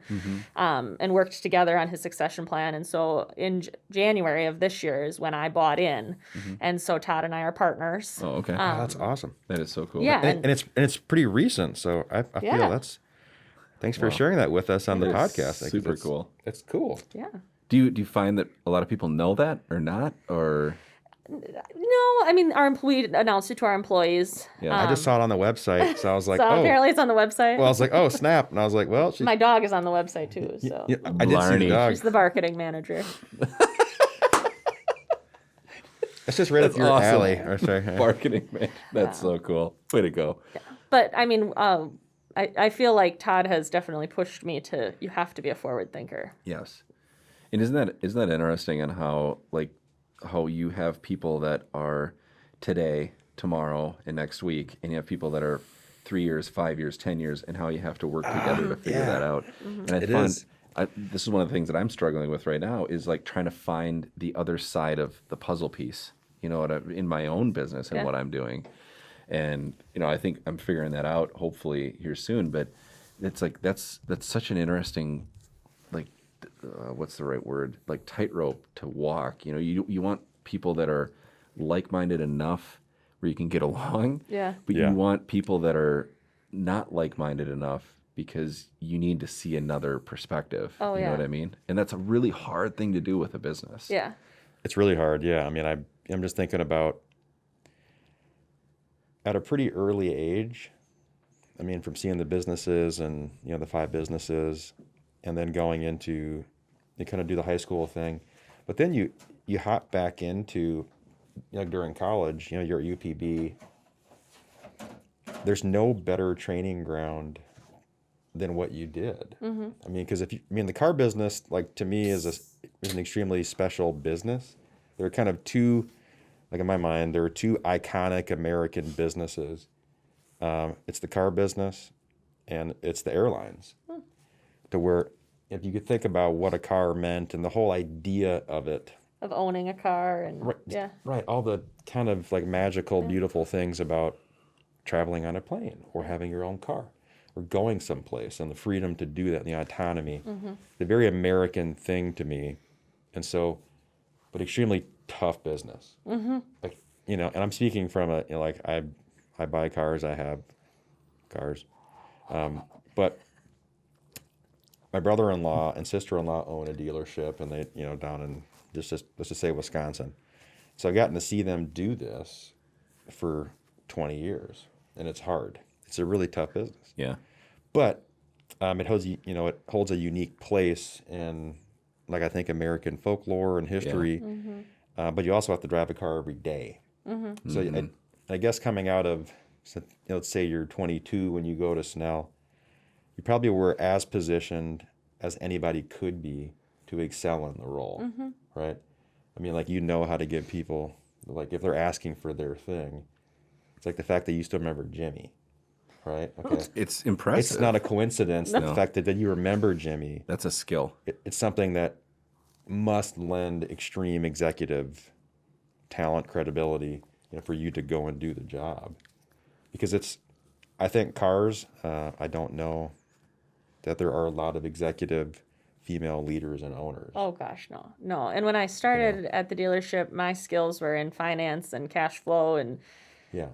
and worked together on his succession plan. And so in January of this year is when I bought in, and so Todd and I are partners. Oh, okay. Oh, that's awesome. That is so cool. Yeah, And it's pretty recent, so I Yeah. feel that's. Thanks for sharing that with us on the That is podcast. Like, super it's- cool. It's cool. yeah. Do you find that a lot of people know that or not? Or No, I mean we announced it to our employees. Yeah. I just saw it on the website, so I was like, So oh. apparently it's on the website. Well, I was like, oh, snap. And I was like, well, she's, My dog is on the website too, so I did see Blarney. the dog. she's the marketing manager. It's just right up That's your awesome. alley. Or, sorry. marketing, man. That's so cool. Way to go. But I mean, I feel like Todd has definitely pushed me to. You have to be a forward thinker. Yes. And isn't that interesting on how you have people that are today, tomorrow, and next week, and you have people that are 3 years, 5 years, 10 years, and how you have to work together to figure that out. And I It find is. this is one of the things that I'm struggling with right now is like trying to find the other side of the puzzle piece, in my own business and Yeah. what I'm doing. And, I think I'm figuring that out hopefully here soon, but it's like, that's such an interesting, like, what's the right word? Like tightrope to walk. You want people that are like-minded enough where you can get along. Yeah. But Yeah. you want people that are not like-minded enough because you need to see another perspective. Oh, You know yeah. what I mean? And that's a really hard thing to do with a business. Yeah. It's really hard. Yeah. I mean, I'm just thinking about at a pretty early age. I mean, from seeing the businesses and, the 5 businesses and then going into, you kind of do the high school thing. But then you hop back into, during college, you're at UPB. There's no better training ground than what you did. I mean, because the car business, like to me, is an extremely special business. There are kind of two, like in my mind, there are two iconic American businesses. It's the car business, and it's the airlines. To where, if you could think about what a car meant and the whole idea of it, Of owning a car and right, yeah. right, all the kind of like magical, beautiful things about traveling on a plane or having your own car or going someplace and the freedom to do that and the autonomy, the very American thing to me. And so, but extremely tough business. Like, and I'm speaking from I buy cars, I have cars. But my brother-in-law and sister-in-law own a dealership, and they, down in let's just say Wisconsin. So I've gotten to see them do this for 20 years, and it's hard. It's a really tough business. Yeah. But it holds a unique place in, like, I think American folklore and history. But you also have to drive a car every day. So I guess coming out of, let's say you're 22 when you go to Snell, you probably were as positioned as anybody could be to excel in the role, right? I mean, like, how to give people, like, if they're asking for their thing, it's like the fact that you still remember Jimmy, right? Okay. It's impressive. It's not a coincidence, No. the fact that you remember Jimmy. That's a skill. It's something that must lend extreme executive talent, credibility, for you to go and do the job. Because I think cars, I don't know that there are a lot of executive female leaders and owners. Oh gosh, no. And when I started at the dealership, my skills were in finance and cash flow and Yeah.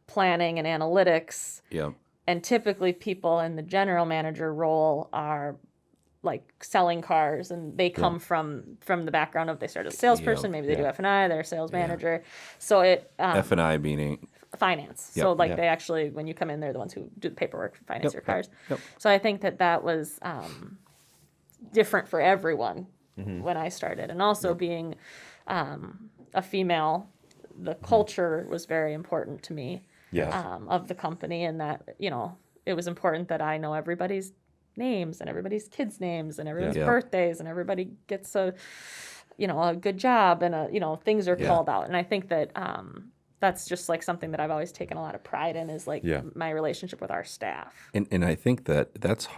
Planning and analytics. Yeah. And typically people in the general manager role are like selling cars, and they come from the background of they started as a salesperson, maybe they do F&I, they're a sales manager. So it F&I meaning finance. Yep. So like Yep. they actually, when you come in, they're the ones who do the paperwork for finance your cars. Yep. So I think that was different for everyone when I started, and also being a female the culture was very important to me. Yes. Of the company, and that it was important that I know everybody's names and everybody's kids' names and everybody's Yeah. birthdays, and everybody gets a good job, and things are called out. And I think that that's just like something that I've always taken a lot of pride in, is like my relationship with our staff. And I think that's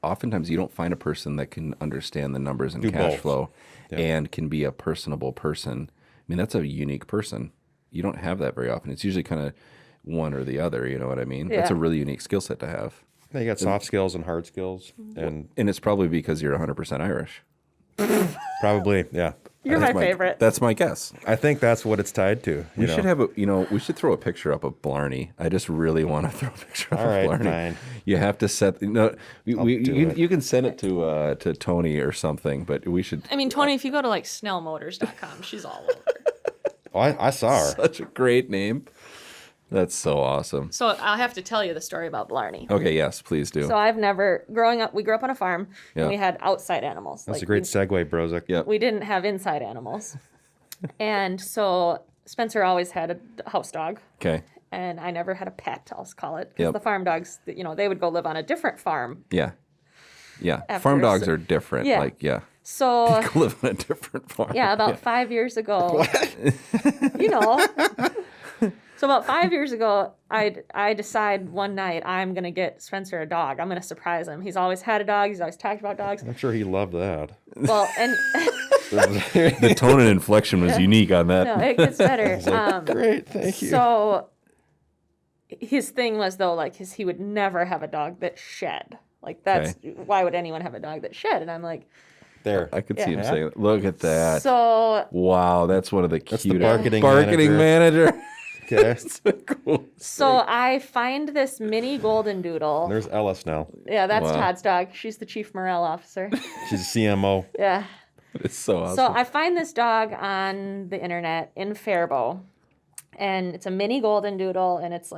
oftentimes you don't find a person that can understand the numbers and Do cash both. flow and can be a personable person. I mean, that's a unique person. You don't have that very often. It's usually kind of one or the other, you know what I mean? That's a Yeah. really unique skill set to have. You got soft skills and hard skills, and And it's probably because you're 100% Irish. probably, yeah. You're my favorite. That's my guess. I think that's what it's tied to. We should have we should throw a picture up of Blarney. I just really want to throw a picture up All of right, Blarney. fine. You have to set, do it. you can send it to Tony or something, but we should. I mean, Tony, if you go to like snellmotors.com, she's all over. Oh, I saw her. Such a great name. That's so awesome. So I'll have to tell you the story about Blarney. Okay, yes, please do. So we grew up on a farm, Yeah. and we had outside animals. That's Like, a great segue, Brozik. Yeah. we didn't have inside animals. And so Spencer always had a house dog, Okay. and I never had a pet, I'll call it, because Yep. the farm dogs, they would go live on a different farm. Yeah. Yeah. After Farm dogs so- are different. Yeah. Like, yeah. So Go live on a different farm. yeah, about 5 years ago, you know. So about 5 years ago, I decide one night I'm gonna get Spencer a dog. I'm gonna surprise him. He's always had a dog. He's always talked about dogs. I'm sure he loved that. Well, and The tone and inflection was unique on that. no, it gets better. Great, thank you. So his thing was though, like he would never have a dog that shed. Like that's why would anyone have a dog that shed? And I'm like, There. I could see him Yeah. saying, look at that. so Wow, that's one of the cutest. the marketing manager. Okay. So cool. so I find this mini golden doodle. There's Ellis now. Yeah, that's Wow. Todd's dog. She's the chief morale officer. She's a CMO. Yeah. It's so awesome. So I find this dog on the internet in Faribault, and it's a mini golden doodle, and it's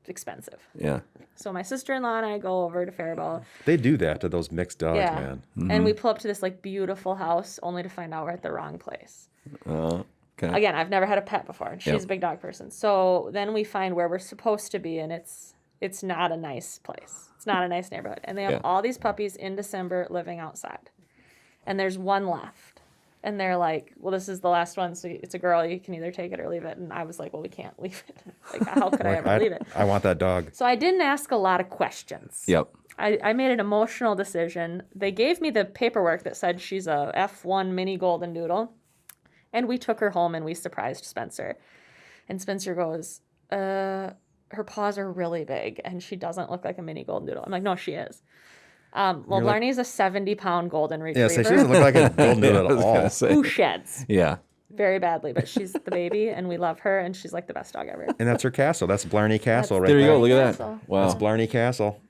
expensive. yeah. So my sister-in-law and I go over to Faribault. They do that to those mixed dogs, Yeah. man. And we pull up to this beautiful house, only to find out we're at the wrong place. Okay. Again, I've never had a pet before, and she's Yep. a big dog person. So then we find where we're supposed to be, and it's not a nice place. It's not a nice neighborhood. And they have Yeah. all these puppies in December living outside. And there's one left. And they're like, well, this is the last one, so it's a girl. You can either take it or leave it. And I was like, well, we can't leave it. How could I ever leave it? I want that dog. So I didn't ask a lot of questions. Yep. I made an emotional decision. They gave me the paperwork that said she's a F1 mini golden doodle. And we took her home and we surprised Spencer. And Spencer goes, her paws are really big and she doesn't look like a mini golden doodle. I'm like, no, she is. Well, like- Blarney's a 70-pound golden Yeah, retriever so she doesn't look like a golden Yeah, I doodle was at all. gonna say. who sheds Yeah. very badly, but she's the baby and we love her and she's like the best dog ever. And that's her castle. That's Blarney Castle right There you there. go. Look at that. Castle. Wow. That's Blarney Castle.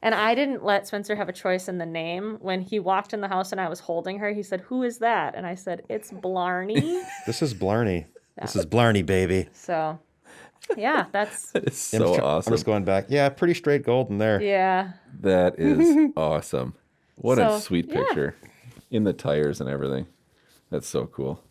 And I didn't let Spencer have a choice in the name. When he walked in the house and I was holding her, he said, "Who is that?" And I said, "It's Blarney." This is Blarney. This is Blarney, baby. So, yeah, that's It's I'm so just- awesome. I'm just going back. Yeah, pretty straight golden there. yeah. That is awesome. What a So, sweet yeah. picture. In the tires and everything. That's so cool.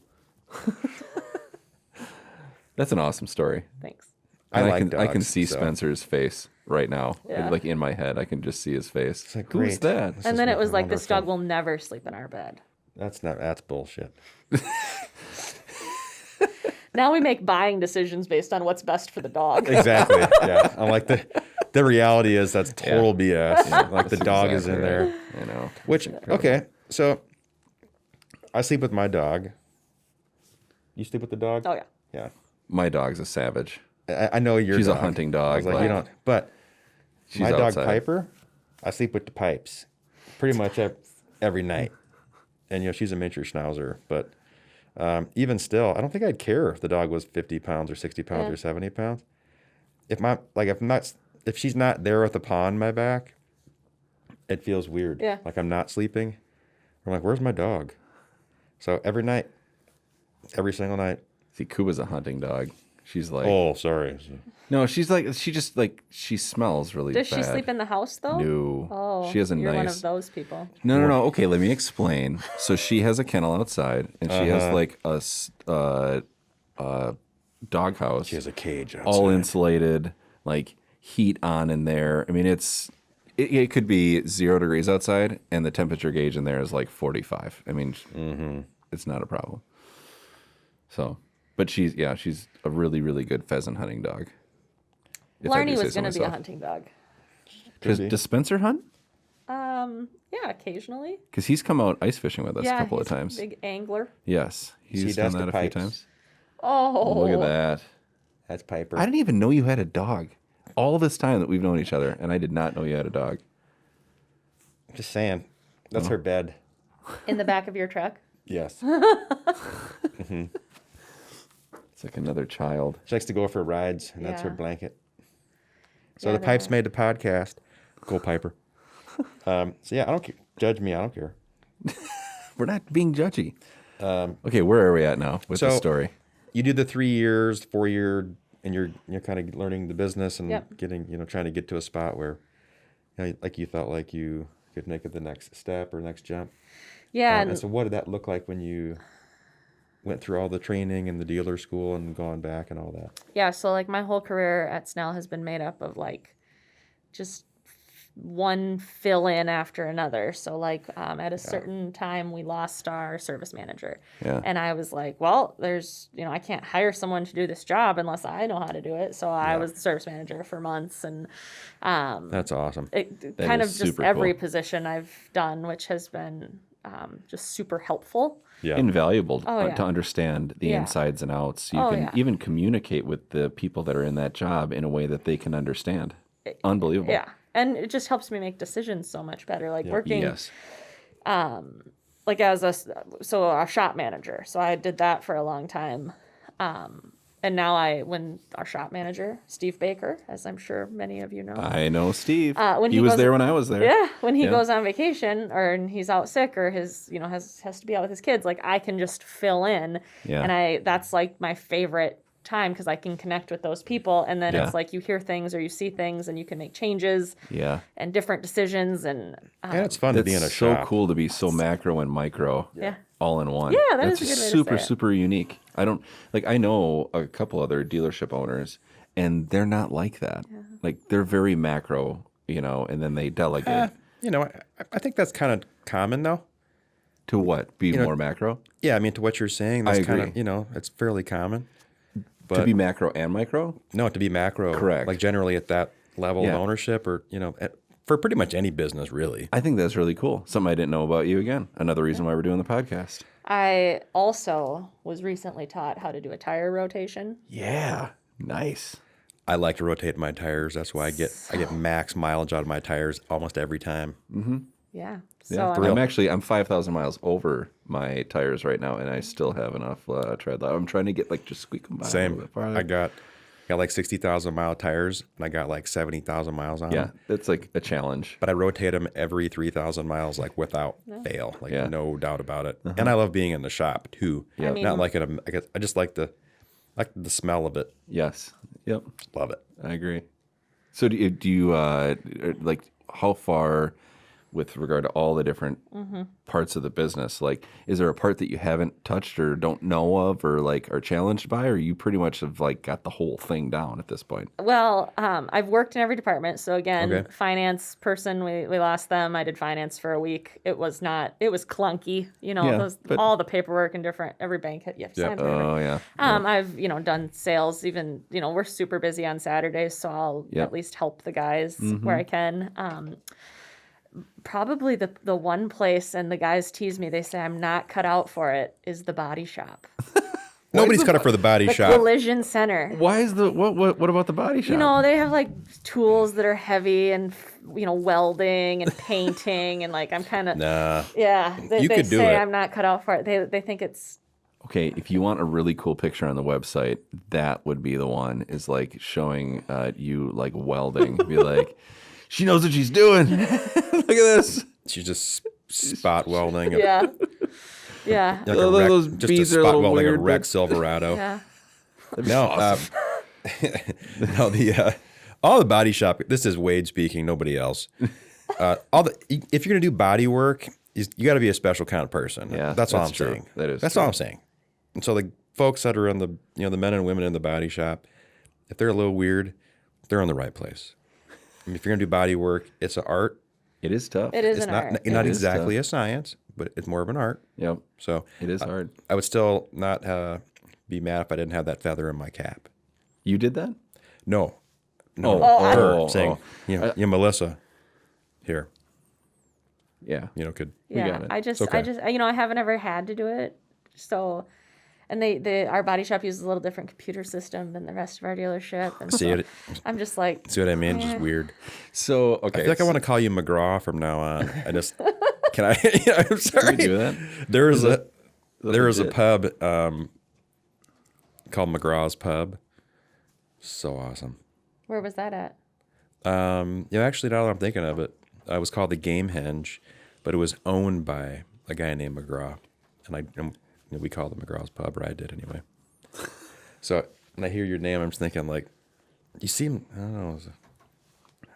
That's an awesome story. Thanks. I And like I can dogs, see so. Spencer's face right now. Yeah. Like in my head. I can just see his face. like, Who's great. that? This And is then it was like, this wonderful. dog will never sleep in our bed. That's bullshit. Now we make buying decisions based on what's best for the dog. Exactly. Yeah. I'm like the reality is that's total BS. Like the That's dog is in exactly there. right. I know. Which okay, so I sleep with my dog. You sleep with the dog? Oh, yeah. Yeah. My dog's a savage. I know your She's a dog. hunting I dog, was like, like- you don't. But She's my dog outside. Piper, I sleep with the pipes, pretty much every night. And she's a miniature schnauzer, but even still, I don't think I'd care if the dog was 50 pounds or 60 pounds or 70 pounds. If she's not there with the paw on my back, it feels weird. Yeah. Like I'm not sleeping. I'm like, where's my dog? So every night, every single night. See, Kuba's a hunting dog. She's like, Oh, sorry. no, she smells really Does bad. she sleep in the house, though? No. Oh, She has a you're one nice. of those people. No. Okay, let me explain. So she has a kennel outside, and she has like a doghouse. She has a cage outside. All insulated, like heat on in there. I mean, it could be 0 degrees outside, and the temperature gauge in there is like 45. I mean, it's not a problem. So, but she's a really, really good pheasant hunting dog. if I Blarney do say was so going to be a myself. hunting dog. Does Spencer hunt? Yeah, occasionally. Because he's come out ice fishing with us a couple of he's a times. big angler. Yes, he's does done the that a few pipes. times. Oh, Look at that. That's Piper. I didn't even know you had a dog. All this time that we've known each other, and I did not know you had a dog. Just saying. That's her bed. In the back of your truck. Yes. It's like another child. She likes to go for rides, and that's her Yeah. blanket. So Yeah, the pipes they're- made the podcast. Go Piper. So yeah, I don't care. Judge me. I don't care. We're not being judgy. Okay, where are we at now with the so- story? You do the 3 years, 4 year, and you're kind of learning the business and Yep. getting, trying to get to a spot where, like you felt like you could make it the next step or next jump. Yeah, And and so what did that look like when you went through all the training and the dealer school and gone back and all that? yeah, so like my whole career at Snell has been made up of like just one fill in after another. So like at a certain time we lost our service manager. Yeah. And I was like, well, there's, I can't hire someone to do this job unless I know how to do it. So I was the service manager for months, and That's awesome. it That kind of is just super every cool. position I've done, which has been just super helpful. Yeah. Invaluable yeah. to understand the Yeah. insides and outs. You Oh, can yeah. even communicate with the people that are in that job in a way that they can understand. Unbelievable. Yeah. And it just helps me make decisions so much better. Like working Yes. like as a shop manager. So I did that for a long time. And now when our shop manager, Steve Baker, as I'm sure many of you know. I know Steve. When he he was goes- there when I was there. Yeah, when he Yeah. goes on vacation or and he's out sick or his has to be out with his kids, like I can just fill in, Yeah. and that's like my favorite time because I can connect with those people, and then Yeah. it's like you hear things or you see things and you can make changes Yeah. and different decisions and And it's fun to be in a That's so shop. cool to be so macro and micro yeah. all in one. Yeah, that That's is a good way to super, say it. super unique. I know a couple other dealership owners, and they're not like that. Like they're very macro, and then they delegate I think that's kind of common though. to what? Be know- more macro? Yeah, I mean, to what you're saying, that's kind agree. of, it's fairly common. But To be macro and micro? no, to be macro, Correct. like generally at that level Yeah. of ownership or, for pretty much any business, really. I think that's really cool. Something I didn't know about you again. Another reason why we're doing the podcast. I also was recently taught how to do a tire rotation. Yeah. Nice. I like to rotate my tires. That's why I get max mileage out of my tires almost every time. Yeah. Yeah. So I'm 5,000 miles over my tires right now, and I still have enough tread left. I'm trying to get just squeak them by a little Same. bit farther. I got like 60,000 mile tires and I got like 70,000 miles on Yeah, them. that's like a challenge. But I rotate them every 3,000 miles, like without fail, like Yeah. no doubt about it. And I love being in the shop too. Yeah. I mean- Not like it. I just like the smell of it. Yes. Yep. Love it. I agree. So do you like how far with regard to all the different parts of the business? Like, is there a part that you haven't touched or don't know of or are challenged by, or you pretty much have got the whole thing down at this point? Well, I've worked in every department. So again, Okay. finance person, we lost them. I did finance for a week. It was clunky, but- all the paperwork and different, every bank, you have to sign paperwork. Oh yeah. I've, done sales even, we're super busy on Saturdays, so I'll Yep. at least help the guys where I can. Probably the one place, and the guys tease me, they say I'm not cut out for it, is the body shop. Nobody's cut it for the body The shop. collision center. Why is what about the body shop? They have tools that are heavy and welding and painting and I'm kind of Nah. yeah. They You could do say it. I'm not cut out for it. They think it's Okay, if you want a really cool picture on the website, that would be the one. Is showing you welding. Be like, she knows what she's doing. Look at this. She's just spot welding. yeah, yeah, Like Oh, a wreck, those just a beads are a spot little welding a weird, wreck but- Silverado. yeah. No, no, all the body shop. This is Wade speaking. Nobody else. If you're gonna do body work, you got to be a special kind of person. Yeah, that's all that's I'm true. saying. That is That's true. all I'm saying. And so folks that are in the the men and women in the body shop, if they're a little weird, they're in the right place. I mean, if you're gonna do body work, it's an art. It is tough. It is It's an not art. not It is exactly tough. a science, but it's more of an art. Yep. So It is hard. I would still not be mad if I didn't have that feather in my cap. You did that? No, Oh, saying Melissa here, Yeah. could. Yeah, got it. I just, okay. I haven't ever had to do it. So, and our body shop uses a little different computer system than the rest of our dealership. And See so it? I'm just like, See what I mean? Just weird. So, okay. I feel like I want to call you McGraw from now on. I just can I? I'm Can sorry. we do that? There was a legit? pub called McGraw's Pub. So awesome. where was that at? Actually, now that I'm thinking of it, it was called the Game Henge, but it was owned by a guy named McGraw, and we called it McGraw's Pub, or I did anyway. So when I hear your name, I'm just thinking like, you seem, I don't know,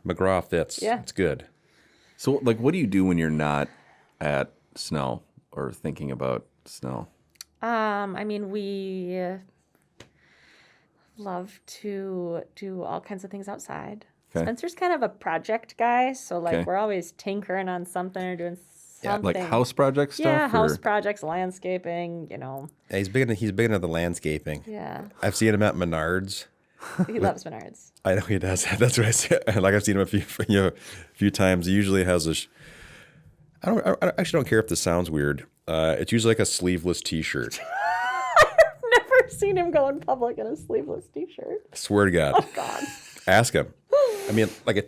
McGraw fits. Yeah. It's good. So, like, what do you do when you're not at Snell or thinking about Snell? I mean, we love to do all kinds of things outside. Okay. Spencer's kind of a project guy, so like Okay. we're always tinkering on something or doing something. Like house project stuff? Yeah, house or- projects, landscaping, Yeah, he's big into the landscaping. Yeah, I've seen him at Menards. he loves Menards. I know he does. That's what I said. Like I've seen him a few times. He usually has I actually don't care if this sounds weird. It's usually like a sleeveless T-shirt. Never seen him go in public in a sleeveless T-shirt. I swear to God. Oh God. Ask him. I mean, like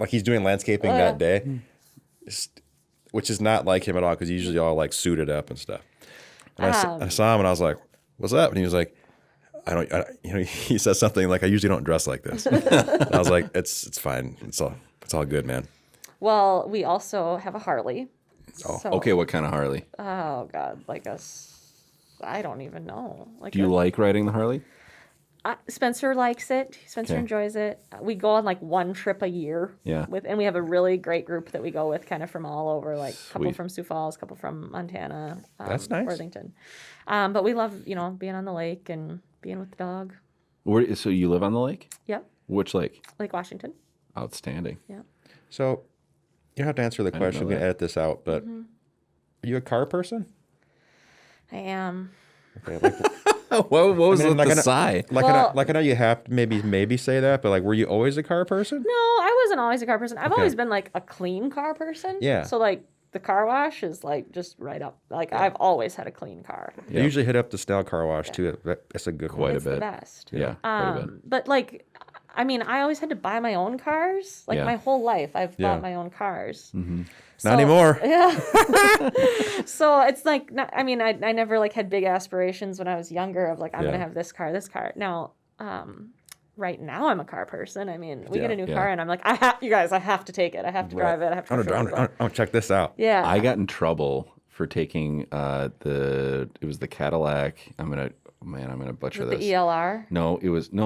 he's doing landscaping that day, which is not like him at all because he's usually all like suited up and stuff. And I saw him and I was like, "What's up?" And he was like, he says something like, "I usually don't dress like this." And I was like, "It's fine. It's all good, man." Well, we also have a Harley. Oh, So- Okay, what kind of Harley? Oh God, I don't even know. Do you like riding the Harley? Spencer likes it. Spencer Okay. enjoys it. We go on like one trip a year. Yeah. And we have a really great group that we go with, kind of from all over. Like a couple Sweet. from Sioux Falls, a couple from Montana. That's nice. Worthington. But we love, being on the lake and being with the dog. So you live on the lake? Yep. Which lake? Lake Washington. Outstanding. Yeah. So you don't have to answer the question. know We can that. edit this out. But are you a car person? I am. Okay, like, what was I mean, the like sigh? I know you have to maybe say that, but like, were you always a car person? No, I wasn't always a car person. I've Okay. always been like a clean car person. Yeah. So like the car wash is like just right up. Like I've always had a clean car. I usually hit up the Snell car wash too. That's a good Quite one. a It's the bit. best. Yeah, quite a bit. But like, I mean, I always had to buy my own cars. Like Yeah. my whole life, I've Yeah. bought my own cars. Mm-hmm. Not anymore. Yeah. So it's like, I never like had big aspirations when I was younger of like, I'm Yeah. gonna have this car. Now, right now I'm a car person. I mean, we get a new Yeah. car and I'm like, you guys, I have to take it. I have to drive it. I have to. I'm show people. gonna check this out. Yeah. I got in trouble for taking it was the Cadillac. I'm gonna butcher With this. the ELR.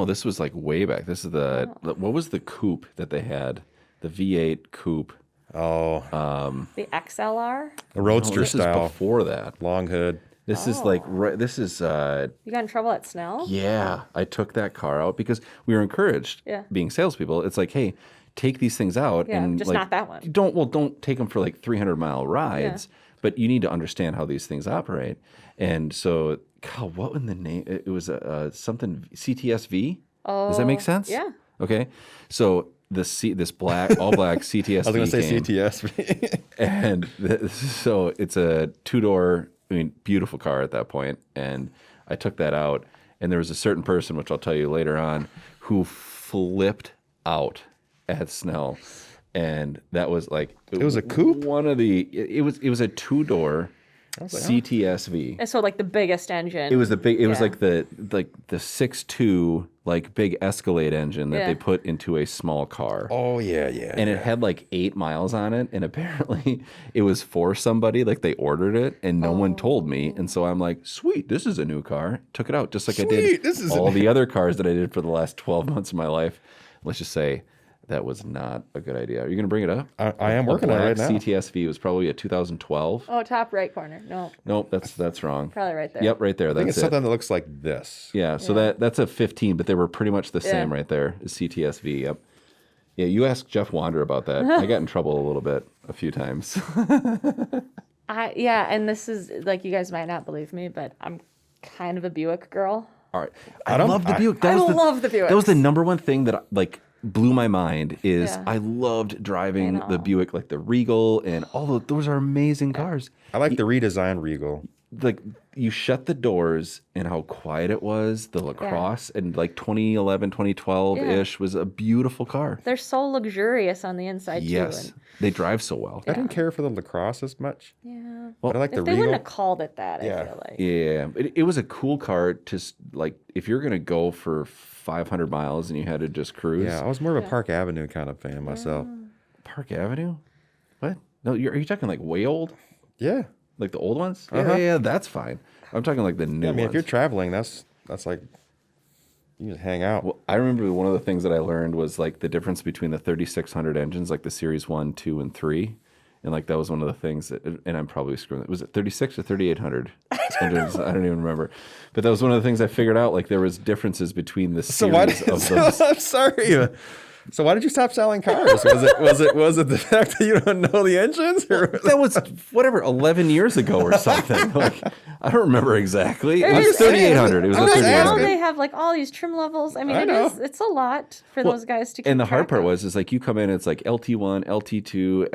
This was like way back. This is what was the coupe that they had? The V8 coupe. Oh, The XLR. a roadster This is style, before that. long hood. This is like this is You got in trouble at Snell? yeah. I took that car out because we were encouraged. Yeah. Being salespeople, it's like, hey, take these things out Yeah, and just like, not that one. Don't take them for like 300-mile rides, but you need to understand how these things operate. And so, God, what in the name? It was something CTSV. Oh. Does that make sense? Yeah. Okay. So this all black CTSV. I was gonna say came, CTS. and so it's a two-door, beautiful car at that point. And I took that out, and there was a certain person, which I'll tell you later on, who flipped out at Snell, and that was like It was a coupe? It was a two-door CTSV. And so like the biggest engine. It was the big. It was Yeah. like the 6.2 like big Escalade engine that Yeah. they put into a small car. Oh yeah. And it had like 8 miles on it, and apparently it was for somebody. Like they ordered it, and no one told me. And so I'm like, "Sweet, this is a new car." Took it out, just like I Sweet, did this is all the other cars that I did for the last 12 months of my life. Let's just say That was not a good idea. Are you going to bring it up? I am working on it right now. CTSV was probably a 2012. Oh, top right corner. No, Nope, that's wrong. probably right there. Yep, right there. I think That's it's it. something that looks like this. Yeah, so that's a 15, but they were pretty much the same right there. Is CTSV. Yep. Yeah, you asked Jeff Wander about that. I got in trouble a little bit a few times. And this is like, you guys might not believe me, but I'm kind of a Buick girl. All right. I love the Buick. I love the Buick. That was the number one thing that like blew my mind is Yeah. I loved driving I the know. Buick, like the Regal and all those are amazing cars. I like the redesigned Regal. Like you shut the doors and how quiet it was, the lacrosse and like 2011, 2012-ish was a beautiful car. They're so luxurious on the inside Yes. too. They drive so well. I didn't care for the lacrosse as much. Yeah. But I like the If they Regal. wouldn't have called it that, Yeah. I feel like. Yeah, it was a cool car to like if you're gonna go for 500 miles and you had to just cruise. Yeah, I was more of a Park Avenue kind of fan myself. Park Avenue? What? No, are you talking like way old? Yeah. Like the old ones? Uh-huh. Yeah, that's fine. I'm talking like the new I mean, ones. if you're traveling, that's like you just hang out. Well, I remember one of the things that I learned was like the difference between the 3600 engines, like the series 1, 2, and 3. And like that was one of the things that, and I'm probably screwing it. Was it 36 or 3800 engines? I don't even remember. But that was one of the things I figured out. Like there was differences between the So why series did, of those. I'm sorry. So why did you stop selling cars? Was it the fact that you don't know the engines? Or? That was whatever 11 years ago or something. Like I don't remember exactly. It was just saying. 3800. It was I'm a just Now 3800. they have like all these trim levels. I mean, I know. it's a lot for those guys to keep And the hard track part of. was is like you come in, it's like LT1, LT2,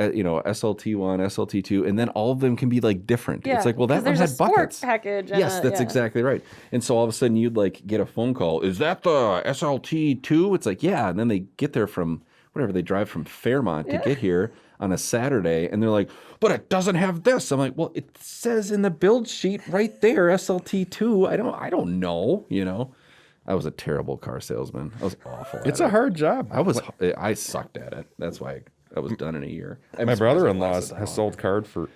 SLT1, SLT2, and then all of them can be like different. Yeah, It's like, well, that 'cause one there's a had sport buckets. package and Yes, that's yeah. exactly right. And so all of a sudden you'd like get a phone call. Is that the SLT2? It's like, yeah. And then they get there from whatever, they drive from Fairmont to get here on a Saturday, and they're like, but it doesn't have this. I'm like, well, it says in the build sheet right there, SLT2. I don't know, I was a terrible car salesman. I was awful. It's at a it. hard job. I sucked at it. That's why I was done in a year. My brother-in-law has sold cars for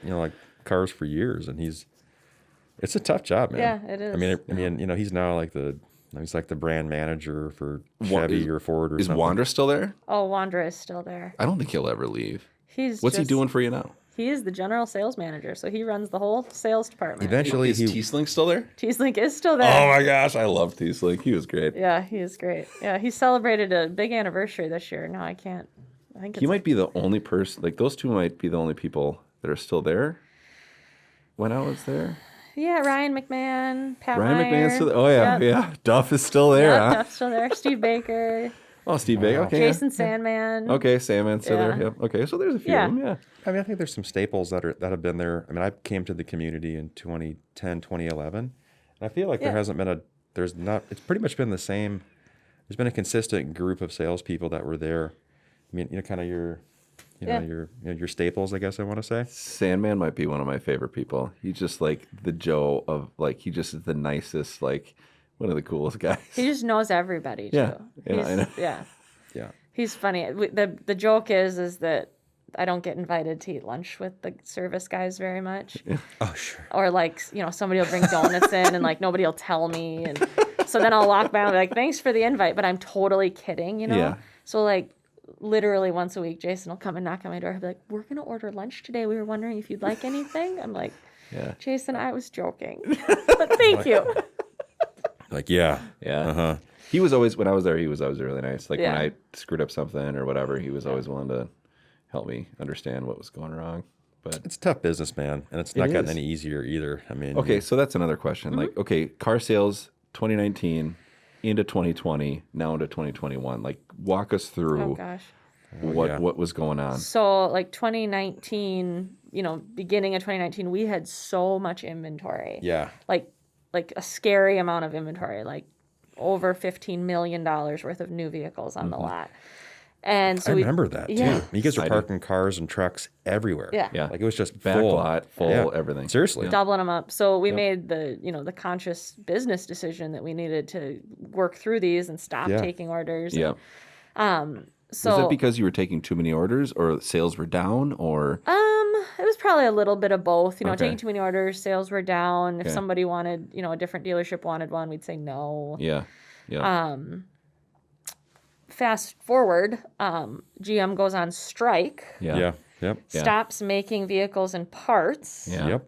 cars for years, and it's a tough job, man. Yeah, it is. I mean, he's now he's like the brand manager for Chevy or Ford or Is something. Wander still there? Oh, Wandra is still there. I don't think he'll ever leave. What's he doing for you now? He is the general sales manager, so he runs the whole sales department. Eventually, Is T-Slink still there? T-Slink is still there. Oh my gosh, I love T-Slink. He was great. Yeah, he is great. Yeah, he celebrated a big anniversary this year. No, I can't. I think He might be the only person. Like those two might be the only people that are still there. When I was there, Yeah, Ryan McMahon, Pat Ryan Meyer. McMahon's still there. Oh yeah, Yep. yeah. Duff is still there. Yep, Huh? Duff's still there. Steve Baker, Oh, Steve Baker. Okay. yeah. Jason Sandman. Okay, Sandman's still there. Yeah. Yep. Okay, so there's a few Yeah. of them. Yeah. I mean, I think there's some staples that have been there. I mean, I came to the community in 2010, 2011, and I feel like Yeah. it's pretty much been the same. There's been a consistent group of salespeople that were there. I mean, kind of your staples, I guess I want to say. Sandman might be one of my favorite people. He's just like the Joe of like he just is the nicest, like one of the coolest guys. He just knows everybody too. Yeah, I know. Yeah. Yeah. He's funny. The joke is that I don't get invited to eat lunch with the service guys very much. Oh, sure. Or like, somebody will bring donuts in and like nobody will tell me. And so then I'll walk by and be like, thanks for the invite, but I'm totally kidding, Yeah. So like literally once a week, Jason will come and knock on my door. He'll be like, we're going to order lunch today. We were wondering if you'd like anything. I'm like, Yeah. Jason, I was joking, but thank you. Like, yeah. Yeah. Uh-huh. He was always when I was there. He was always really nice. Like Yeah. when I screwed up something or whatever, he was always willing to help me understand what was going wrong. But It's tough business, man, and it's not gotten is. any easier either. I mean, okay, so that's another question. Mm-hmm. Like, okay, car sales 2019 into 2020, now into 2021. Like, walk us Oh through gosh. what was going on. So like 2019, beginning of 2019, we had so much inventory. yeah. Like a scary amount of inventory, like over $15 million worth of new vehicles on the lot. And so I remember that too. Yeah. You guys I were do. parking cars and trucks everywhere. Yeah. Yeah. Like it was just Back full. lot, full, Yeah. everything. Seriously. doubling them up. So we made the conscious business decision that we needed to work through these and stop Yeah. taking orders. Yeah. So Was that because you were taking too many orders or sales were down or it was probably a little bit of both. Okay. Taking too many orders, sales were down. If Okay. somebody wanted, a different dealership wanted one, we'd say no. yeah. Yeah. fast forward, GM goes on strike, Yeah. Yeah. Yep. Yeah. stops making vehicles and parts. Yeah.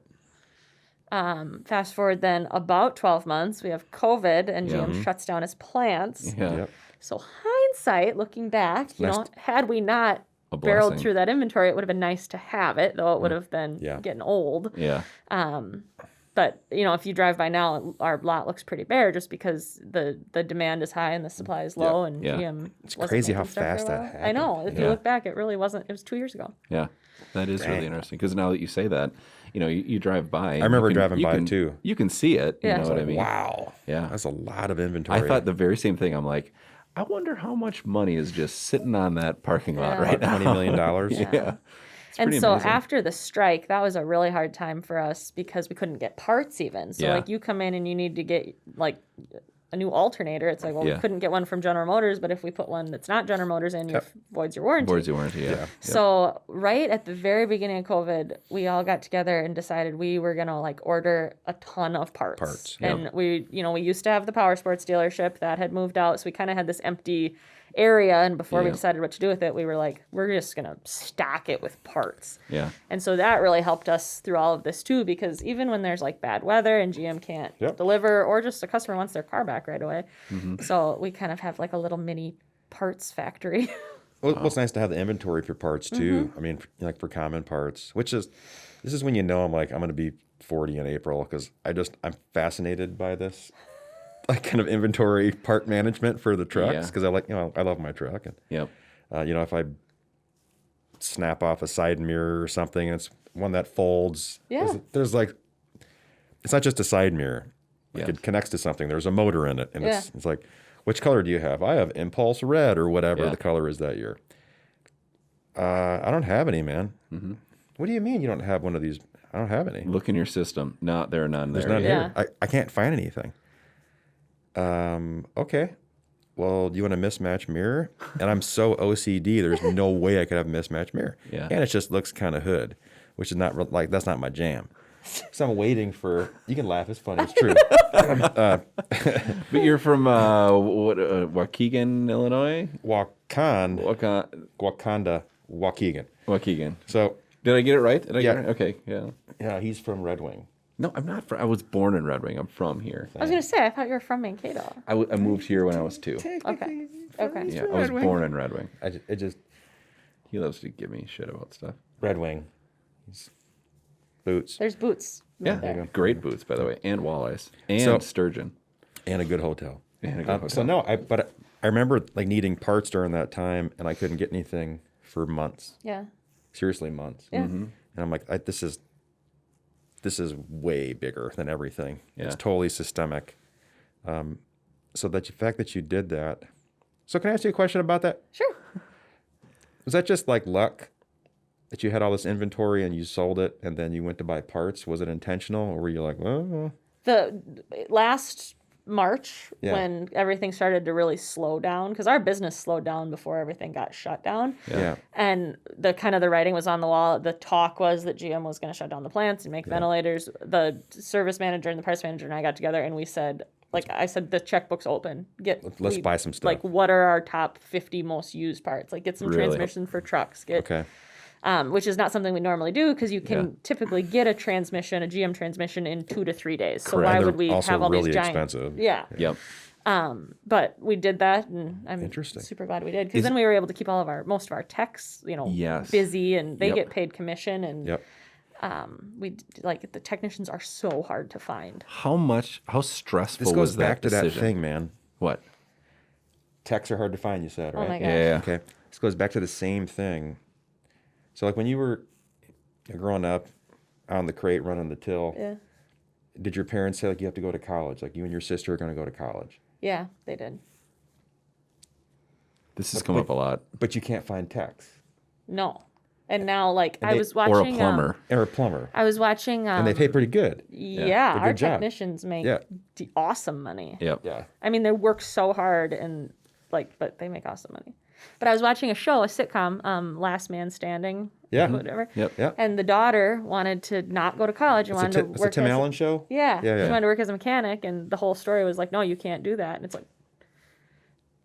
Yep. Fast forward then about 12 months, we have COVID and Yeah. GM shuts down its plants. Yeah. Yep. So hindsight, looking back, had we not A barreled blessing. through that inventory, it would have been nice to have it, though it would have been Yeah. getting old. Yeah. But if you drive by now, our lot looks pretty bare just because the demand is high and the supply is low, and Yeah. GM. It's wasn't crazy making how stuff fast very that well. I know. If you Yeah. look back, it really wasn't. It was 2 years ago. Yeah. That is really Dang. interesting because now that you say that, you drive by. and remember you can- driving you by can- too. You can see it. Yeah. You know It's what I Like, mean? wow. Yeah. That's a lot of inventory. I thought the very same thing. I'm like, I wonder how much money is just sitting on that parking lot Yeah. right now. $20 million. Yeah. It's And pretty so amazing. after the strike, that was a really hard time for us because we couldn't get parts even. So Yeah. like you come in and you need to get like a new alternator. It's like, well, Yeah. we couldn't get one from General Motors, but if we put one that's not General Motors in, you voids your warranty. Boards you warranty, yeah. Yep. So right at the very beginning of COVID, we all got together and decided we were gonna like order a ton of parts. Yep. And we used to have the power sports dealership that had moved out, so we kind of had this empty area. And before we Yeah. decided what to do with it, we were like, we're just gonna stock it with parts. Yeah. And so that really helped us through all of this too, because even when there's like bad weather and GM can't Yep. deliver, or just a customer wants their car back right away, Mm-hmm. so we kind of have like a little mini parts factory. Well, it's nice to have the inventory for parts too. Mm-hmm. I mean, like for common parts, this is when I'm going to be 40 in April because I'm fascinated by this, like kind of inventory part management for the trucks Yeah. because I love my truck and Yep. if I snap off a side mirror or something and it's one that folds, Yeah. there's like, it's not just a side mirror. Like Yeah. it connects to something. There's a motor in it, and Yeah. it's like, which color do you have? I have Impulse Red or whatever Yeah. the color is that year. I don't have any, man. Mm-hmm. What do you mean you don't have one of these? I don't have any. Look in your system. No, there are none There's there. none Yeah. here. I can't find anything. Okay. Well, do you want a mismatched mirror? And I'm so OCD. There's no way I could have a mismatched mirror. Yeah. And it just looks kind of hood, which is not that's not my jam. So I'm waiting for. You can laugh. It's funny. It's true. But you're from Waukegan, Illinois? Wakanda, Waukegan. Waukegan. So Did I get it right? Did I Yeah. get it? Okay, yeah. yeah, he's from Red Wing. No, I'm not from. I was born in Red Wing. I'm from here. I was gonna say, I thought you were from Mankato. I moved here when I was 2. Okay. Okay. Yeah, I was born in Red Wing. It just He loves to give me shit about stuff. Red Wing. Boots There's boots. Yeah, Right there. great boots, by the way, and walleyes, and So- sturgeon. and a good hotel. And a good hotel. So no, I remember like needing parts during that time, and I couldn't get anything for months. Yeah. Seriously, months. Yeah. Mm-hmm. And I'm like, this is way bigger than everything. Yeah. It's totally systemic. So that the fact that you did that. So can I ask you a question about that? Sure. Was that just like luck that you had all this inventory and you sold it and then you went to buy parts? Was it intentional, or were you like, well, The last March, Yeah. when everything started to really slow down, because our business slowed down before everything got shut down. yeah. And the writing was on the wall. The talk was that GM was going to shut down the plants and make ventilators. The service manager and the parts manager and I got together and we said, I said, the checkbook's open. Let's buy some stuff. Like, what are our top 50 most used parts? Like, get some Really? transmission for trucks. Okay. Which is not something we normally do because you can Yeah. typically get a GM transmission in 2 to 3 days. So Correct. why And would they're we also have all really these giant? expensive. Yeah. Yep. But we did that, and I'm Interesting. super glad we did because then we were able to keep most of our techs, Yes. busy, and they Yep. get paid commission, and Yep. the technicians are so hard to find. How stressful This was goes that back to that decision? thing, man. What? Techs are hard to find, you said, right? Oh my Yeah, gosh. yeah. Okay. This goes back to the same thing. So like when you were growing up out in the crate running the till, Yeah. did your parents say like you have to go to college? Like you and your sister are going to go to college, Yeah, they did. This has come up a lot. but you can't find techs No, and now I they- was watching Or a plumber. or a plumber, I was watching. and they pay pretty good. Yeah, Good our job. technicians make Yeah. awesome money. Yep. Yeah. I mean, they work so hard and but they make awesome money. But I was watching a sitcom, Last Man Standing. Yeah. Whatever. Yep. Yeah. And the daughter wanted to not go to college and wanted to It's a work Tim as Allen show. Yeah. Yeah, She yeah. wanted to work as a mechanic, and the whole story was like, no, you can't do that. And it's like,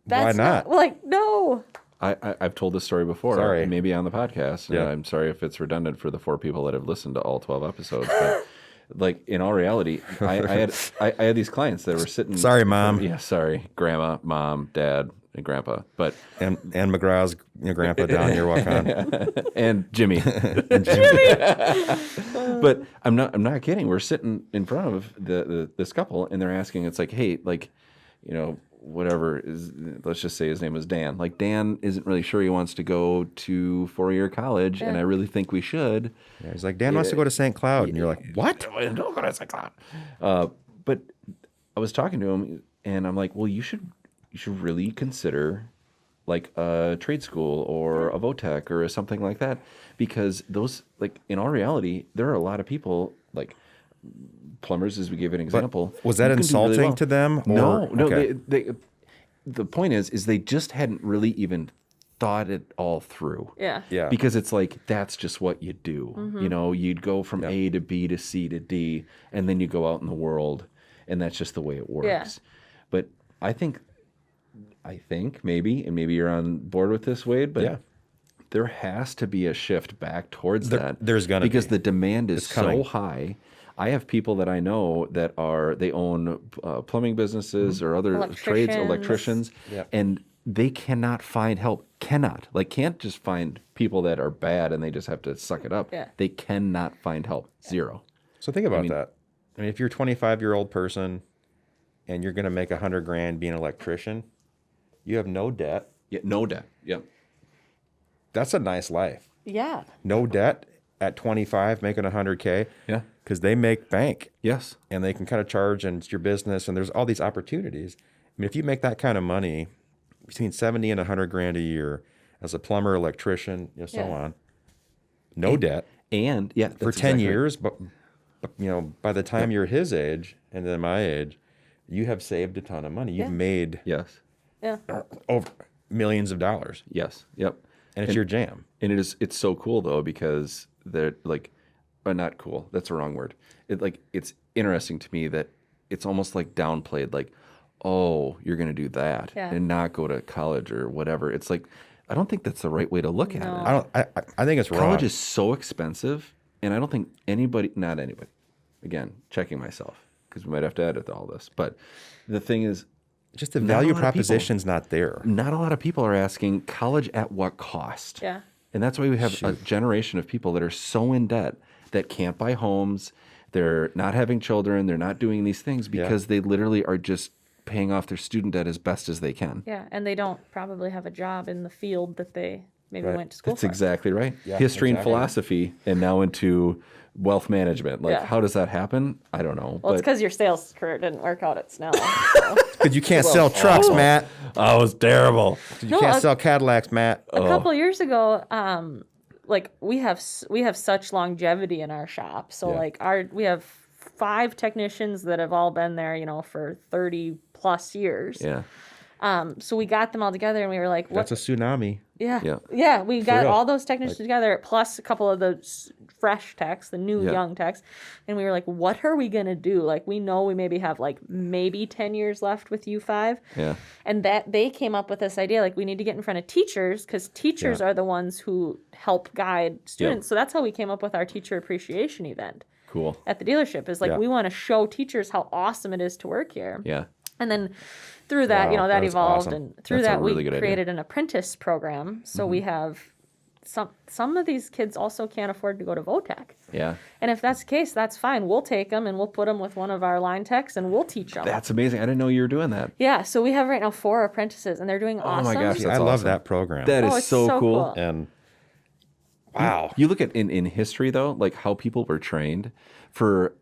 That's not? like, no. I've told this story before, Sorry. maybe on the podcast. Yeah. I'm sorry if it's redundant for the 4 people that have listened to all 12 episodes. But like in all reality, I had these clients that were sitting. Sorry, Mom. Yeah, sorry, Grandma, Mom, Dad, and Grandpa. But And McGraw's grandpa down here, walk on. and Jimmy. But I'm not kidding. We're sitting in front of this couple, and they're asking. It's like, hey, like, whatever is, let's just say his name is Dan. Like, Dan isn't really sure he wants to go to 4-year college, and I really think we should. Yeah, he's like, Dan wants to go to St. Cloud. And you're like, what? Don't go to St. Cloud. But I was talking to him, and I'm like, well, you should really consider like a trade school or a VOTEC or something like that, because those, like, in all reality, there are a lot of people like plumbers, as we gave an example. Was that who can do really insulting well. to them? No, Or- no. okay. The point is they just hadn't really even thought it all through. Yeah. Yeah. Because it's like, that's just what you do. You'd go from A to B to C to D, and then you go out in the world, and that's just the way it works. Yeah. But I think maybe, and maybe you're on board with this, Wade, but Yeah. there has to be a shift back towards that. There's gonna because be. the demand is so coming. high. I have people that I know that they own plumbing businesses or other trades, electricians, Yeah. and they cannot find help. Can't just find people that are bad and they just have to suck it up. Yeah. They cannot find help. Zero. So think about that. I mean, if you're a 25-year-old person and you're going to make $100,000 being an electrician, you have no debt. Yeah, no debt. Yep. That's a nice life. Yeah. No debt at 25, making $100K. Yeah. Because they make bank Yes. and they can kind of charge, and it's your business, and there's all these opportunities. I mean, if you make that kind of money, between 70 and $100,000 a year as a plumber, electrician, so Yeah. on, no debt And yeah, for that's 10 exactly right. years, but by the time you're his age and then my age, you have saved a ton of money. You've made Yes. Yeah. over millions of dollars, Yes. Yep. and it's your jam. And it's so cool though, because they're like, not cool. That's the wrong word. It's interesting to me that it's almost like downplayed, like, oh, you're going to do that and not go to college or whatever. It's like, I don't think that's the right way to look at it. I think it's wrong. College is so expensive, and I don't think not anybody, again, checking myself, because we might have to edit all this. But the thing is, just the not a value lot of people- proposition's not there. not a lot of people are asking college at what cost. Yeah. And that's why we have a generation of people that are so in debt that can't buy homes. They're not having children. They're not doing these things because they literally are just paying off their student debt as best as they can. Yeah. And they don't probably have a job in the field that they maybe went to school That's for. exactly right. Yeah, History and exactly. philosophy, and now into wealth management. Like, Yeah. how does that happen? I don't know. Well, it's but because your sales career didn't work out at Snell. So. Because you can't sell trucks, Matt. I was terrible. You No, can't sell Cadillacs, Matt. A couple years ago, like we have such longevity in our shop. So like we have 5 technicians that have all been there, for 30 plus years. Yeah. So we got them all together and we were like, what? That's a tsunami. Yeah. Yeah, we got real. all those technicians together, plus a couple of the fresh techs, the new Yeah. young techs, and we were like, "What are we gonna do? Like, we know we maybe have maybe 10 years left with you 5." Yeah. And that they came up with this idea, like, we need to get in front of teachers because teachers are the ones who help guide students. So that's how we came up with our teacher appreciation event Cool. at the dealership. Is like Yeah. we want to show teachers how awesome it is to work here. Yeah. And then through that, Wow, that that is evolved, awesome. and through That's a that really we good idea. created an apprentice program. So we have some of these kids also can't afford to go to VOTEC. Yeah. And if that's the case, that's fine. We'll take them and we'll put them with one of our line techs and we'll teach them. That's amazing. I didn't know you were doing that. Yeah, so we have right now 4 apprentices and they're doing awesome. my gosh, I that's love awesome. that program. That is it's so so cool. cool. And wow. You look at in history though, like how people were trained for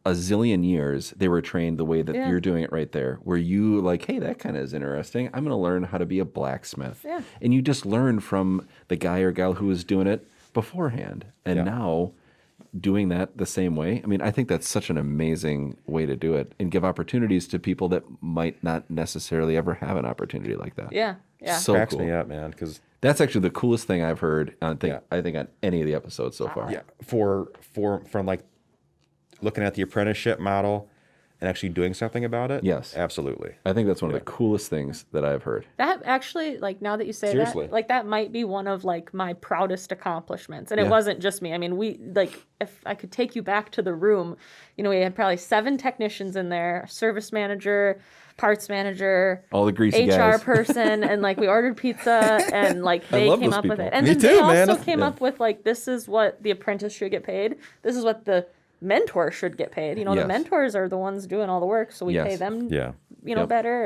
a zillion years. They were trained the way that Yeah. you're doing it right there, where you like, hey, that kind of is interesting. I'm going to learn how to be a blacksmith. Yeah. And you just learn from the guy or gal who was doing it beforehand, and Yeah. now doing that the same way. I mean, I think that's such an amazing way to do it and give opportunities to people that might not necessarily ever have an opportunity like that. Yeah, yeah. So Cracks cool. me up, man. Because That's actually the coolest thing I've heard on Yeah. I think on any of the episodes so far. yeah, from like looking at the apprenticeship model and actually doing something about it, Yes. absolutely. I think that's one of the coolest things that I've heard. That actually, like, now that you say Seriously. that, like, that might be one of, like, my proudest accomplishments. And it Yeah. wasn't just me. I mean, if I could take you back to the room, we had probably 7 technicians in there, service manager, parts manager, All the greasy HR guys. person, and, like, we ordered pizza, and, like, they love came those up with people. it. And Me then they too, man. also came Yeah. up with, like, this is what the apprentice should get paid. This is what the mentor should get paid. The Yes. mentors are the ones doing all the work, so we pay Yes. them, Yeah. Yep. better.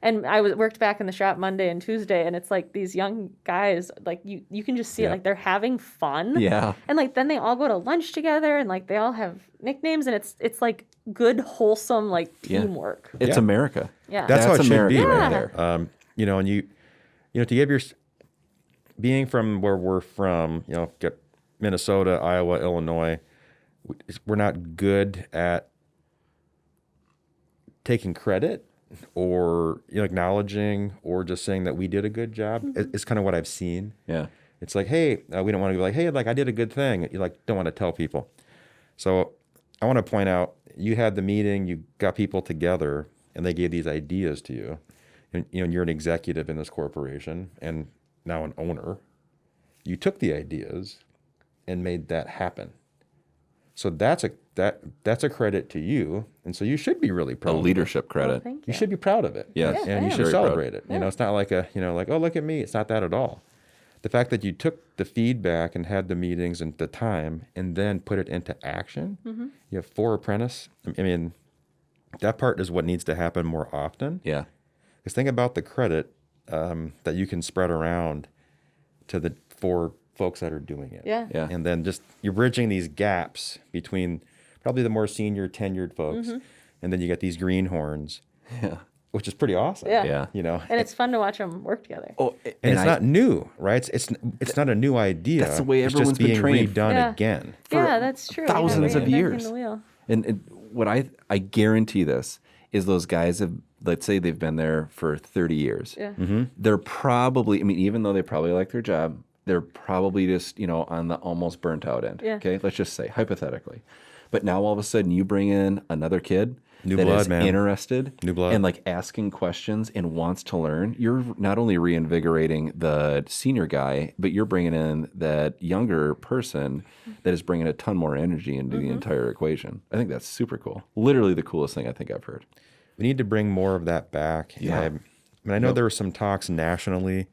And I worked back in the shop Monday and Tuesday, and it's like these young guys, like you can just see it, Yeah. like they're having fun. Yeah. And like then they all go to lunch together, and like they all have nicknames, and it's like good, wholesome, like Yeah. teamwork. It's Yeah. America. Yeah. That's how it should America be, right Yeah. there. And to give being from where we're from, get Minnesota, Iowa, Illinois, we're not good at taking credit or acknowledging or just saying that we did a good job. It's kind of what I've seen. Yeah. It's like, hey, we don't want to be like, hey, like I did a good thing. You don't want to tell people. So I want to point out, you had the meeting, you got people together, and they gave these ideas to you. And you're an executive in this corporation and now an owner. You took the ideas and made that happen. So that's a credit to you, and so you should be really A proud. leadership credit. Oh, thank You you. should be proud of it. Yes. Yeah, And you I should am. Very celebrate it. It's not like like, oh, look at me. It's not that at all. The fact that you took the feedback and had the meetings and the time and then put it into action. You have 4 apprentices. I mean, that part is what needs to happen more often. Yeah. Because think about the credit that you can spread around to the 4 folks that are doing it. Yeah. Yeah. And then just you're bridging these gaps between probably the more senior tenured folks, and then you get these greenhorns, Yeah. which is pretty awesome. Yeah. Yeah. And it's fun to watch them work together. Oh, And it's not new, right? It's not a new idea. That's the way it's everyone's just being been trained. redone Yeah. again. Yeah, that's true. thousands of reinventing years. The wheel. And what I guarantee this is those guys have, let's say they've been there for 30 years. Yeah. They're probably, I mean, even though they probably like their job, they're probably just, on the almost burnt out end. Yeah. Okay. Let's just say hypothetically. But now all of a sudden you bring in another kid New that blood, is man. interested New blood. and like asking questions and wants to learn. You're not only reinvigorating the senior guy, but you're bringing in that younger person that is bringing a ton more energy into the entire equation. I think that's super cool. Literally the coolest thing I think I've heard. We need to bring more of that back. Yeah. I mean, I know there were some talks nationally,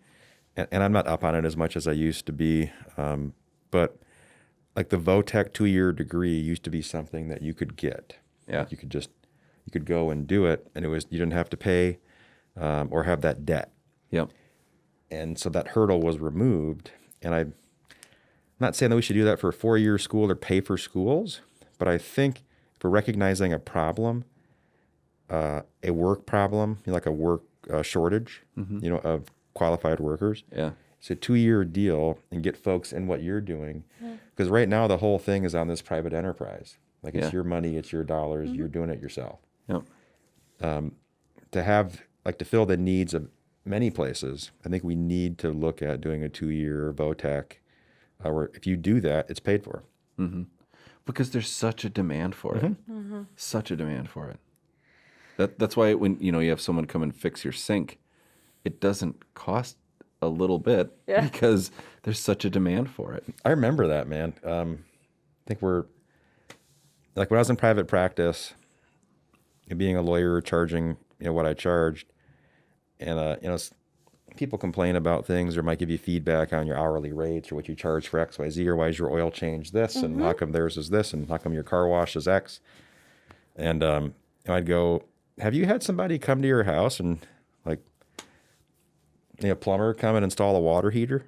and I'm not up on it as much as I used to be, but like the VOTEC 2-year degree used to be something that you could get. Yeah. Like you could go and do it, and you didn't have to pay or have that debt. Yep. And so that hurdle was removed. And I'm not saying that we should do that for a 4-year school or pay for schools, but I think for recognizing a problem, a work problem, like a work shortage, of qualified workers. Yeah. It's a 2-year deal and get folks in what you're doing. Because right now the whole thing is on this private enterprise. Like it's Yeah. your money, it's your dollars, you're doing it yourself. Yep. To fill the needs of many places, I think we need to look at doing a 2-year VOTEC, where if you do that, it's paid for. Because there's such a demand for it. Such a demand for it. That's why when you have someone come and fix your sink, it doesn't cost a little bit because there's such a demand for it. I remember that, man. I think we're like when I was in private practice, being a lawyer, charging what I charged, and people complain about things or might give you feedback on your hourly rates or what you charge for X, Y, Z, or why is your oil change this, and how come theirs is this, and how come your car wash is X, and I'd go, have you had somebody come to your house and like a plumber come and install a water heater,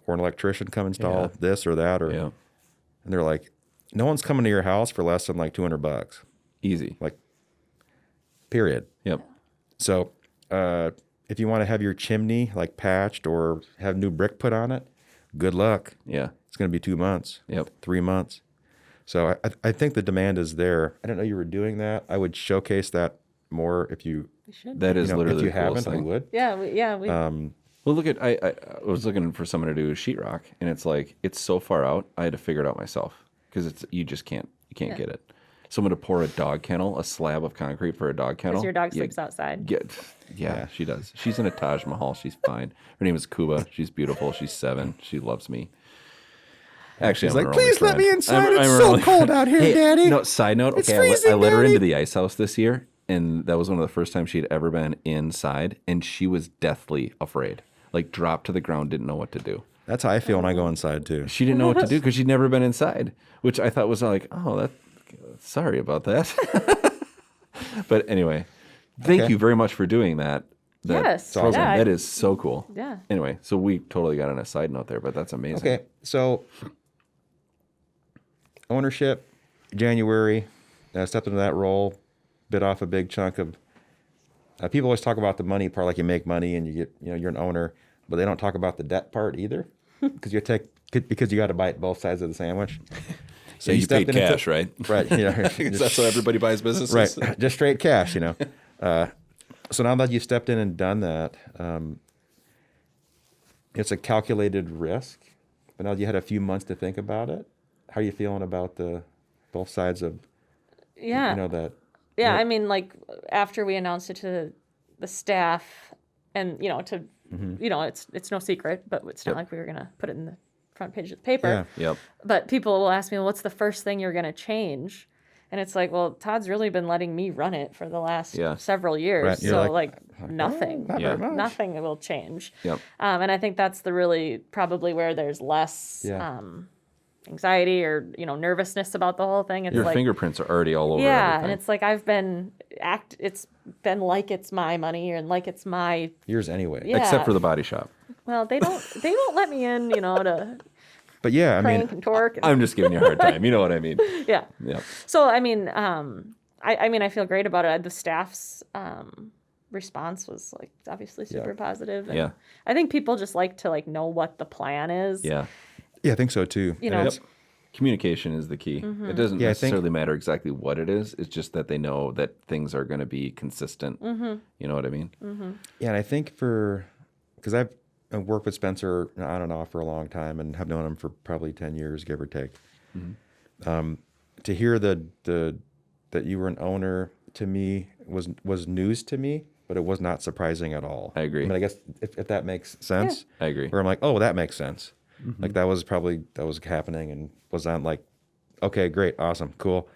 or an electrician come install this or that, or Yeah. and they're like, no one's coming to your house for less than like $200, Easy. like, period. Yep. So if you want to have your chimney like patched or have new brick put on it, good luck. Yeah. It's going to be 2 months, Yep. 3 months. So I think the demand is there. I didn't know you were doing that. I would showcase that more if you, We should. That is if literally you the coolest haven't, I thing. would. Yeah. We. Well, look at I was looking for someone to do sheetrock, and it's like it's so far out. I had to figure it out myself because you just can't get it. someone to pour a dog kennel, a slab of concrete for a dog kennel. Because your dog you sleeps outside. yeah, she does. She's in a Taj Mahal. She's fine. Her name is Kuba. She's beautiful. She's 7. She loves me. Actually, He's I'm like, her only please let friend. me inside. It's her so only- cold out here, Hey, Daddy. No, side note. It's Okay, freezing, I let her Daddy. into the ice house this year, and that was one of the first times she'd ever been inside, and she was deathly afraid. Like, dropped to the ground, didn't know what to do. That's how I feel when I go inside too. She didn't know what to do because she'd never been inside, which I thought was like, oh, sorry about that. But anyway, thank Okay. you very much for doing that. Yes. Program. Yeah. That is so cool. Yeah. Anyway, so we totally got on a side note there, but that's amazing. Okay, so ownership, January, stepped into that role, bit off a big chunk of. People always talk about the money part, like you make money and you get, you're an owner, but they don't talk about the debt part either, because you got to bite both sides of the sandwich. So Yeah, you stepped paid into- cash, right? Right. Yeah. That's how everybody buys businesses. Right, just straight cash, So now that you stepped in and done that, it's a calculated risk. But now you had a few months to think about it. How are you feeling about both sides of Yeah. that? Yeah, Yeah. I mean, like after we announced it to the staff, and it's no secret, but it's not Yep. like we were gonna put it in the front page of the paper. Yeah. Yep. But people will ask me, well, what's the first thing you're gonna change? And it's like, well, Todd's really been letting me run it for the last Yeah. several years, Right, you're so like, nothing, not very much. nothing will change. Yep. And I think that's probably where there's less Yeah. anxiety or nervousness about the whole thing. It's Your like, fingerprints are already all over yeah, everything. and it's like it's been like it's my money and like it's my Yours anyway. Yeah. Except for the body shop. well, they won't let me in, to But yeah, I crank mean, and torque. And, I'm just giving you a hard time. You know what I mean? yeah. Yep. So I mean, I feel great about it. The staff's response was like obviously super positive. And Yeah. I think people just like to know what the plan is. Yeah. yeah, I think so too. You And know. it's- Communication is the key. Mm-hmm. It doesn't Yeah, I think- necessarily matter exactly what it is. It's just that they know that things are going to be consistent. Mm-hmm. You know what I mean? Yeah, and I think because I've worked with Spencer on and off for a long time and have known him for probably 10 years, give or take. To hear that you were an owner to me was news to me, but it was not surprising at all. I agree. I mean, I guess if that makes sense. I agree. Where I'm like, oh, that makes sense. Like that was happening and was on like, okay, great, awesome, cool.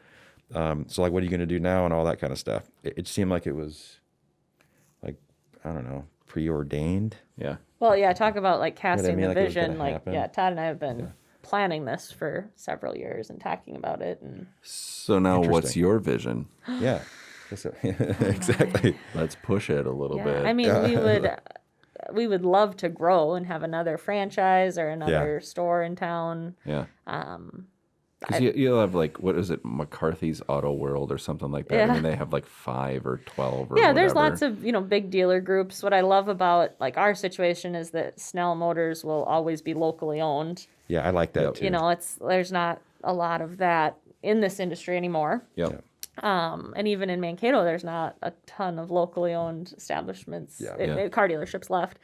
So like, what are you going to do now and all that kind of stuff. It seemed like it was like, I don't know, preordained. Yeah. Well, yeah, talk about casting mean? the Like it was vision. gonna happen. Todd and I have been planning this for several years and talking about it. And So now what's Interesting. your vision? Yeah. Exactly. Let's push it a little yeah, bit. I mean, we would love to grow and have another franchise or another store in town. Yeah. Um, Because you'll have what is it, McCarthy's Auto World or something like that. I Yeah. mean, they have 5 or 12 or yeah, there's whatever. lots of big dealer groups. What I love about our situation is that Snell Motors will always be locally owned. Yeah, I like that Yep. too. There's not a lot of that in this industry anymore. Yep. And even in Mankato, there's not a ton of locally owned establishments, car dealerships left.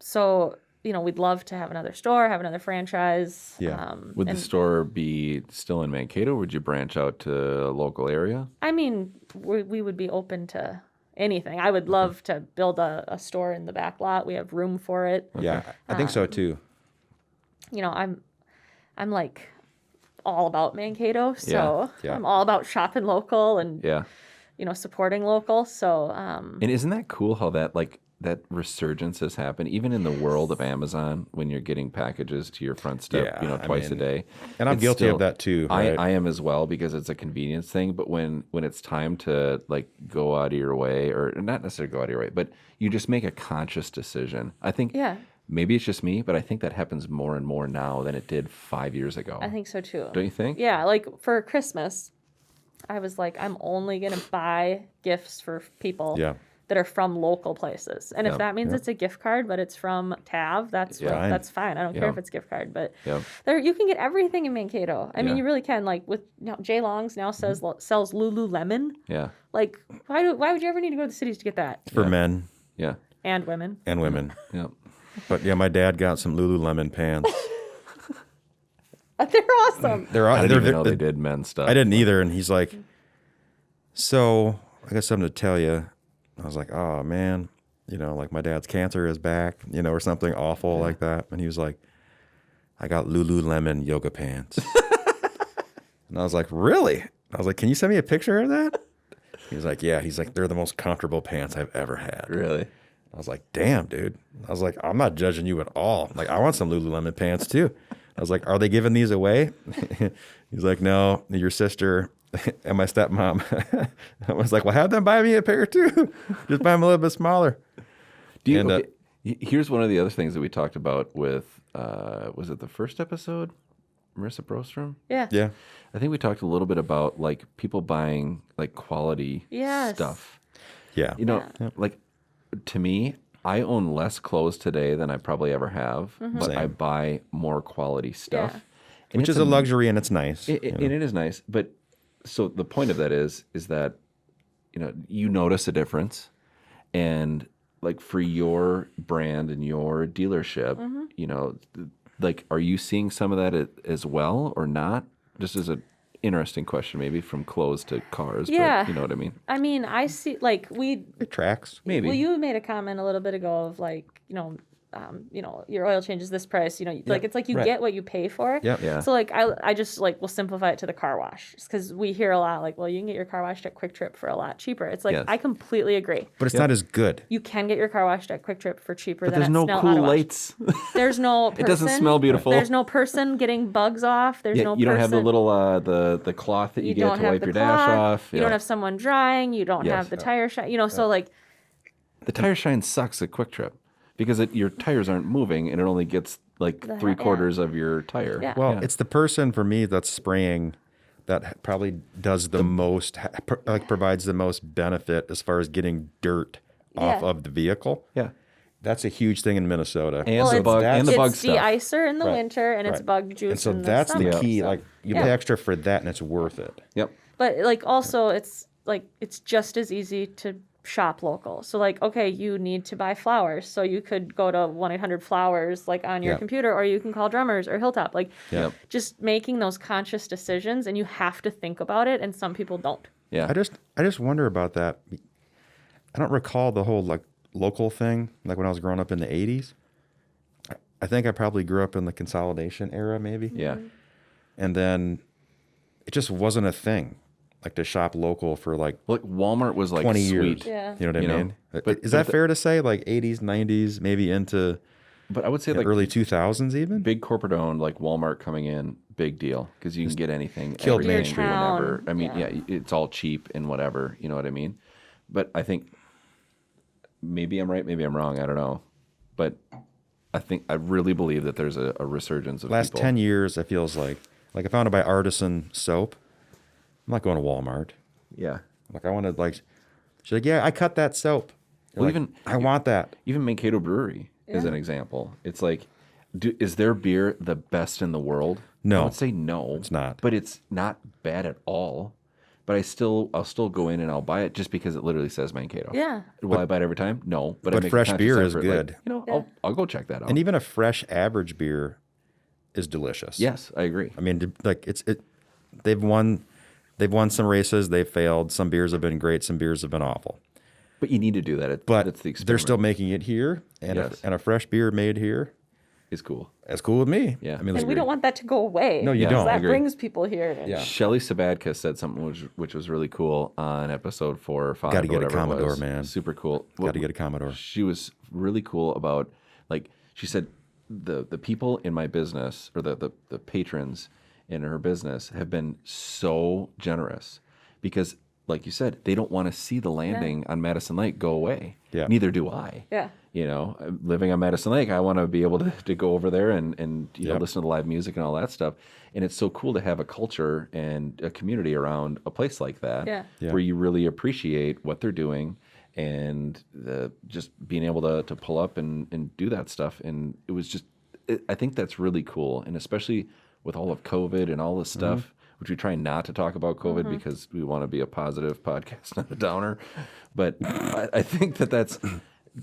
So, we'd love to have another store, have another franchise. Yeah. Would the store be still in Mankato? Or would you branch out to a local area? I mean, we would be open to anything. I would love to build a store in the back lot. We have room for it. Yeah, I think so too. I'm all about Mankato, so Yeah. I'm all about shopping local and Yeah. supporting local. So And isn't that cool how that that resurgence has happened, even in the world of Amazon, when you're getting packages to your front step, Yeah, I twice a mean, day. and I'm It's guilty of that too, right? I am as well, because it's a convenience thing. But when it's time to go out of your way, or not necessarily go out of your way, but you just make a conscious decision. I think yeah, maybe it's just me, but I think that happens more and more now than it did 5 years ago. I think so too. Don't you think? Yeah, for Christmas, I was like, I'm only gonna buy gifts for people Yeah. that are from local places, and if Yep, that means it's a gift card, but it's from Tav, that's fine. that's fine. I don't care Yeah. if it's gift card, but Yep. there you can get everything in Mankato. I mean, Yeah. you really can. With Jay Long's now sells Lululemon. Yeah. Why would you ever need to go to the cities to get that? For men Yeah. And women. and women. Yep. But yeah, my dad got some Lululemon pants. They're awesome. I didn't they're even know they did men's stuff. I didn't either. And he's like, so I got something to tell you. I was like, oh man, like my dad's cancer is back, or something awful like that. And he was like, I got Lululemon yoga pants. And I was like, really? I was like, can you send me a picture of that? He was like, yeah. He's like, they're the most comfortable pants I've ever had. Really? I was like, damn, dude. I was like, I'm not judging you at all. Like, I want some Lululemon pants too. I was like, are they giving these away? He's like, no, your sister and my stepmom. I was like, well, have them buy me a pair too. Just buy them a little bit smaller. Do you, And, okay, here's one of the other things that we talked about with, was it the first episode? Marissa Brostrom? Yeah. Yeah. I think we talked a little bit about like people buying like quality Yes. stuff. Yeah. Like to me, I own less clothes today than I probably ever have, but I Same. buy more quality stuff. Yeah. And Which it's is a luxury and it's nice. And it is nice, but so the point of that is that you notice a difference, and like for your brand and your dealership, like are you seeing some of that as well or not? Just as an interesting question, maybe from clothes to cars. Yeah. But you know what I mean? I mean, I see, like, It tracks. Maybe. well, you made a comment a little bit ago of like, your oil change is this price, like it's like you Right. get what you pay for. Yep. Yeah. So like I just like will simplify it to the car wash because we hear a lot like, well, you can get your car washed at Quick Trip for a lot cheaper. It's like Yes. I completely agree. But it's not as good. You can get your car washed at Quick Trip for cheaper But than there's at no Snell cool Auto Wash. lights. There's no person. It doesn't smell beautiful. There's no person getting bugs off. There's no you don't have the person- little the cloth that you, get don't to have wipe the your dash cloth, off. You don't have someone drying. You don't Yes. have the tire shine. So like The tire shine sucks at Quick Trip because your tires aren't moving and it only gets like The- 3/4 of your tire. Yeah. Well, it's the person for me that's spraying that probably does the most, provides the most benefit as far as getting dirt off Yeah. of the vehicle. Yeah. That's a huge thing in Minnesota. And Well, the it's- bug and the it's bug stuff. de-icer in the Right. winter and it's Right. bug juice And so in the that's summer. the key. So- Like you Yeah. pay extra for that and it's worth it. Yep. But like also it's like it's just as easy to shop local. So like okay, you need to buy flowers. So you could go to 1-800-Flowers like on your Yeah. computer or you can call Drummers or Hilltop. Like Yep. just making those conscious decisions and you have to think about it and some people don't. Yeah. I just wonder about that. I don't recall the whole like local thing like when I was growing up in the 80s. I think I probably grew up in the consolidation era maybe. Yeah. And then it just wasn't a thing like to shop local for like Like Walmart was like 20 sweet. years. Yeah. You know what I You know, mean? but- Is but that fair to say? Like 80s, 90s, maybe into But I would say the like early 2000s even? big corporate owned like Walmart coming in, big deal because you can get anything. killed everything, Main Street. whenever. Town, I mean, yeah. it's all cheap and whatever. You know what I mean? But I think maybe I'm right, maybe I'm wrong. I don't know. But I really believe that there's a resurgence of Last people. 10 years, it feels like if I want to buy artisan soap, I'm not going to Walmart. Yeah. Like I want to like, she's like, yeah, I cut that soap. Well, Like, even- I want that. Even Mankato Brewery is an example. It's like, is their beer the best in the world? No. I would say no. It's not. But it's not bad at all. But I'll still go in and I'll buy it just because it literally says Mankato. Yeah. Will I buy it every time? No. But I But make a fresh conscious beer is effort, like, good. I'll go check that out. And even a fresh average beer is delicious. yes, I agree. I mean, like they've won some races, they've failed. Some beers have been great, some beers have been awful. But you need to do that. But That's the they're experiment. still making it here, and Yes. a fresh beer made here, It's cool. that's cool with me. Yeah. I mean, And we don't want that to go away. No, you Yeah, don't. I That agree. brings people here. Yeah. Shelly Sabadka said something which was really cool on episode 4 or 5. Gotta get a whatever it Commodore, was. man. Super cool. Got to get a Commodore. She was really cool about, like, she said the people in my business or the patrons in her business have been so generous because, like you said, they don't want to see the landing on Madison Lake go away. Yeah. Neither do I. Yeah. You know, living on Madison Lake, I want to be able to go over there and you know, Yep. listen to live music and all that stuff. And it's so cool to have a culture and a community around a place like that, Yeah. Yeah. where you really appreciate what they're doing and just being able to pull up and do that stuff. And it was just, I think that's really cool. And especially with all of COVID and all this stuff, which we try not to talk about COVID because we want to be a positive podcast, not a downer. But I think that's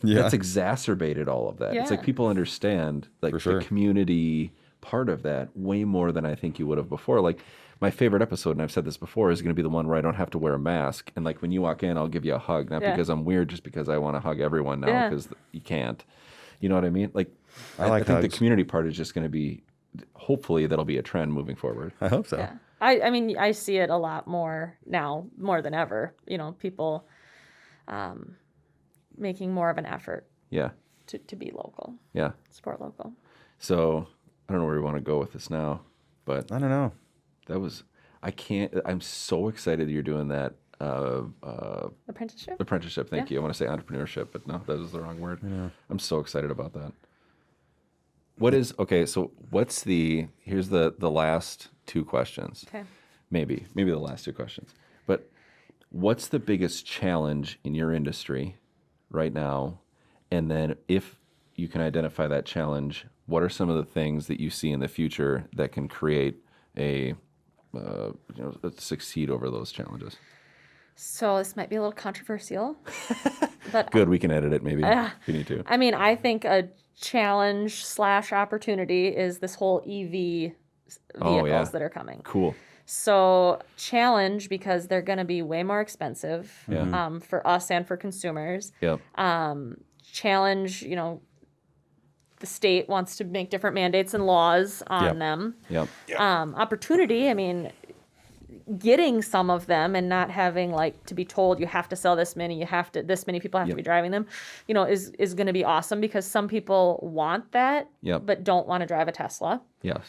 Yeah. exacerbated all of that. It's like Yeah. people understand like For sure. the community part of that way more than I think you would have before. Like my favorite episode, and I've said this before, is going to be the one where I don't have to wear a mask. And like when you walk in, I'll give you a hug, not Yeah. because I'm weird, just because I want to hug everyone now Yeah. because you can't. You know what I mean? Like I like think the hugs. community part is just going to be, hopefully that'll be a trend moving forward. I hope so. Yeah. I mean, I see it a lot more now, more than ever. You know, people making more of an effort Yeah. to be local, Yeah. support local. So I don't know where we want to go with this now, but I don't know. I'm so excited that you're doing that Apprenticeship? apprenticeship. Thank you. I want to say entrepreneurship, but no, that was the wrong word. I'm so excited about that. So here's the last two questions. Okay. Maybe the last two questions. But what's the biggest challenge in your industry right now? And then if you can identify that challenge, what are some of the things that you see in the future that can create succeed over those challenges? So this might be a little controversial, but Good, we can edit it maybe if you need to. I mean, I think a challenge / opportunity is this whole EV vehicles that are coming. Cool. So challenge because they're going to be way more expensive Yeah. for us and for consumers. Yep. Challenge, the state wants to make different mandates and laws on Yep. them. Yep. Opportunity, I mean, getting some of them and not having to be told you have to sell this many, this many people have to be driving them, is going to be awesome because some people want that, Yep. but don't want to drive a Tesla. Yes.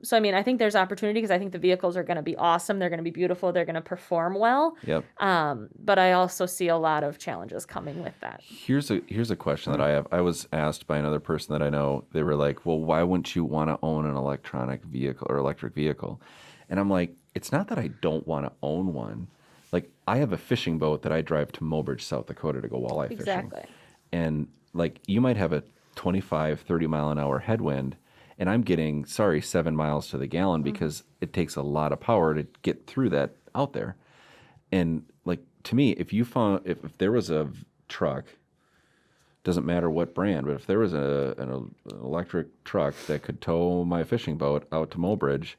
So I mean, I think there's opportunity because I think the vehicles are going to be awesome. They're going to be beautiful. They're going to perform well. Yep. But I also see a lot of challenges coming with that. Here's a question that I have. I was asked by another person that I know. They were like, "Well, why wouldn't you want to own an electric vehicle?" And I'm like, it's not that I don't want to own one. Like I have a fishing boat that I drive to Mobridge, South Dakota to go walleye fishing. Exactly. And like you might have a 25, 30 mile an hour headwind and I'm getting, 7 miles to the gallon because it takes a lot of power to get through that out there. And like to me, if there was a truck, doesn't matter what brand, but if there was an electric truck that could tow my fishing boat out to Mobridge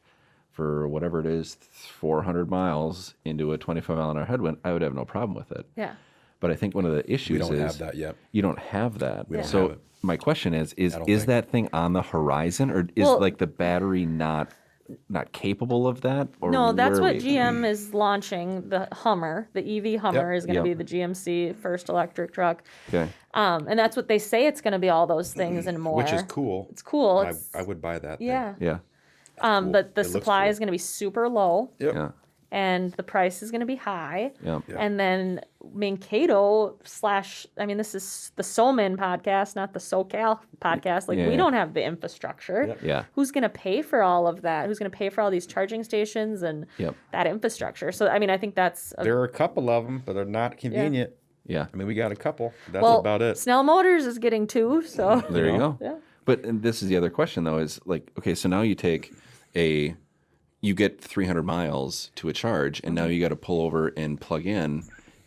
for whatever it is, 400 miles into a 25 mile an hour headwind, I would have no problem with it. Yeah. But I think one of the issues don't is have that yet. You don't have that. We don't So have it. my question is don't think. that thing on the horizon, or is Well- like the battery not capable of that? Or No, that's where are what we? GM is launching. The Hummer, the EV Hummer, Yep. is going to Yep. be the GMC first electric truck. Okay. And that's what they say it's going to be, all those things and more. Which is cool. It's cool. I, It's, I would buy that. thing. yeah. Yeah. cool. But the It looks supply cool. is going to be super low, Yep. Yeah. and the price is going to be high. Yeah. Yeah. And then Mankato / I mean, this is the SoMin podcast, not the SoCal podcast. Like, Yeah, we yeah. don't have the infrastructure. Yep. Yeah. Who's going to pay for all of that? Who's going to pay for all these charging stations and Yep. that infrastructure? So, I mean, I think that's There are a couple of them, but they're not convenient. Yeah. I mean, we got a couple. That's well, about it. Snell Motors is getting 2, so There you go. yeah. But and this is the other question though, is like, okay, so now you get 300 miles to a charge, and now you got to pull over and plug in,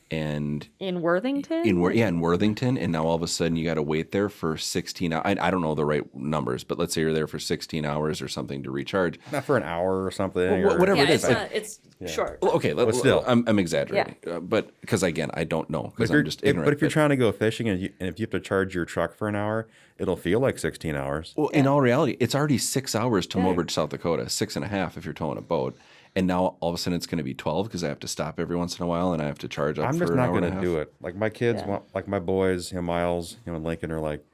and In Worthington? in Worthington, and now all of a sudden you got to wait there for 16 hours. I don't know the right numbers, but let's say you're there for 16 hours or something to recharge. Not for an hour or something. Well, or- whatever Yeah, it is. it's short. Well, okay, But still. I'm exaggerating, but because again, I don't know because I'm just ignorant. But if you're trying to go fishing and if you have to charge your truck for an hour, it'll feel like 16 hours. Well, in all reality, it's already 6 hours to Mobridge, South Dakota, 6.5 if you're towing a boat. And now all of a sudden it's going to be 12 because I have to stop every once in a while and I have to charge up I'm for just an not hour and a going to half. do it. Like my kids, Yeah. want, like my boys, Miles, and Lincoln are like,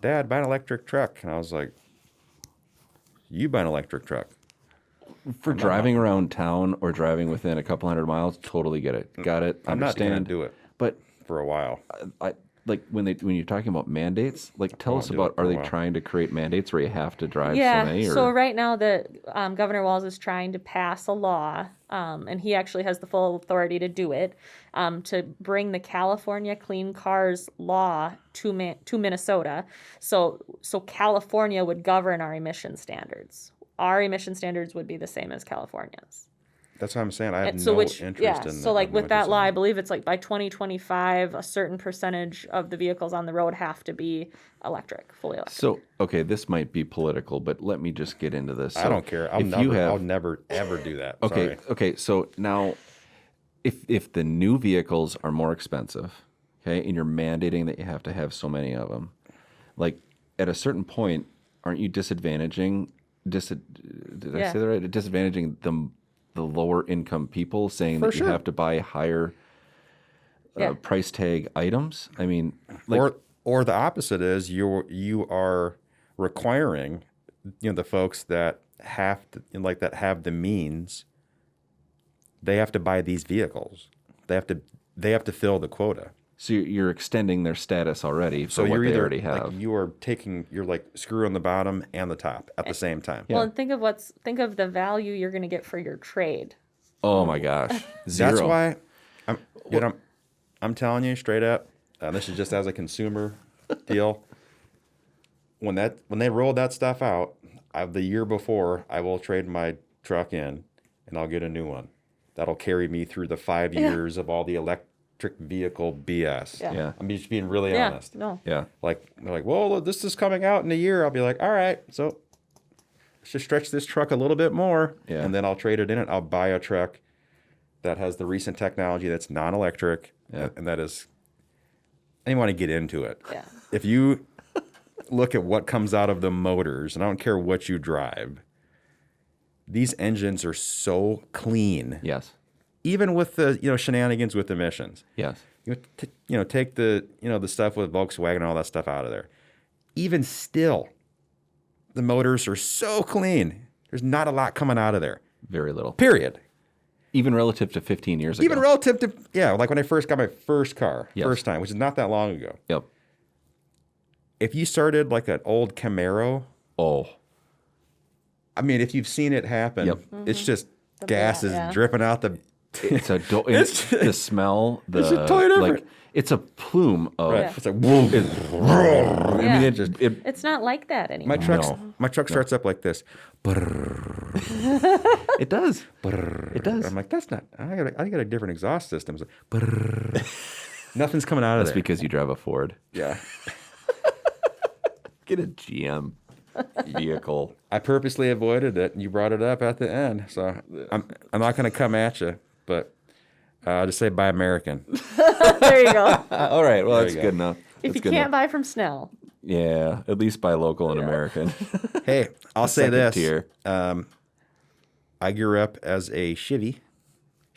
Dad, buy an electric truck. And I was like, you buy an electric truck. For driving around town or driving within a couple hundred miles, totally get it. Got it. I'm not going to Understand. do it But for a while. I like when you're talking about mandates, like tell won't us do about, it for are a they while. trying to create mandates where you have to drive so Yeah. many? Or? So right now, the Governor Walz is trying to pass a law, and he actually has the full authority to do it, to bring the California Clean Cars law to Minnesota. So California would govern our emission standards. Our emission standards would be the same as California's. That's what I'm saying. I have And no so which, interest yeah, in so that. like in with what you're that law, I saying. believe it's like by 2025, a certain percentage of the vehicles on the road have to be electric, fully electric. So, okay, this might be political, but let me just get into this. I So don't care. if you have, I'll never ever do that. okay, Sorry. okay. So now, if the new vehicles are more expensive, okay, and you're mandating that you have to have so many of them, like at a certain point, aren't you disadvantaging? Did I Yeah. say that right? Disadvantaging the lower income people, saying that you sure. have to buy higher Yeah. price tag items. I mean, like, Or the opposite is you are requiring, the folks that have to, that have the means. They have to buy these vehicles. They have to fill the quota. so you're extending their status already for So what you're they either already have. like you're like screwing the bottom and the top at the same time. Well, and think of the value you're going to get for your trade. Oh my gosh, zero. That's why I'm telling you straight up. This is just as a consumer deal. When they rolled that stuff out, the year before, I will trade my truck in, and I'll get a new one. That'll carry me through the 5 years of all the electric vehicle BS. Yeah. Yeah. I'm just being really Yeah, honest. no. Yeah. Like they're like, well, this is coming out in a year. I'll be like, all right, so let's just stretch this truck a little bit more, Yeah. and then I'll trade it in. I'll buy a truck that has the recent technology that's non-electric, Yeah. and that is. I didn't want to get into it. Yeah. If you look at what comes out of the motors, and I don't care what you drive, these engines are so clean. Yes. Even with the shenanigans with emissions. Yes. Take the the stuff with Volkswagen and all that stuff out of there. Even still, the motors are so clean. There's not a lot coming out of there. Very little. Period. Even relative to 15 years ago. Even relative to like when I first got my first car, Yes. first time, which is not that long ago. Yep. If you started like an old Camaro, Oh. I mean, if you've seen it happen, Yep. it's just gas is yeah. dripping out the. It's a the smell. The it's totally different. like it's a plume of. Right. It's like whoa. I mean, Yeah. it just it. It's not like that anymore. My truck starts up like this. It does. It does. I'm like, that's not. I got a different exhaust system. It's like, nothing's coming out of That's there. because you drive a Ford. Yeah. Get a GM vehicle. I purposely avoided it, and you brought it up at the end. So I'm not going to come at you, but I'll just say buy American. There you go. All right. Well, that's you go. good enough. If That's you good can't enough. buy from Snell, Yeah, at least buy local and American. Hey, I'll say Second this. tier. I grew up as a Chevy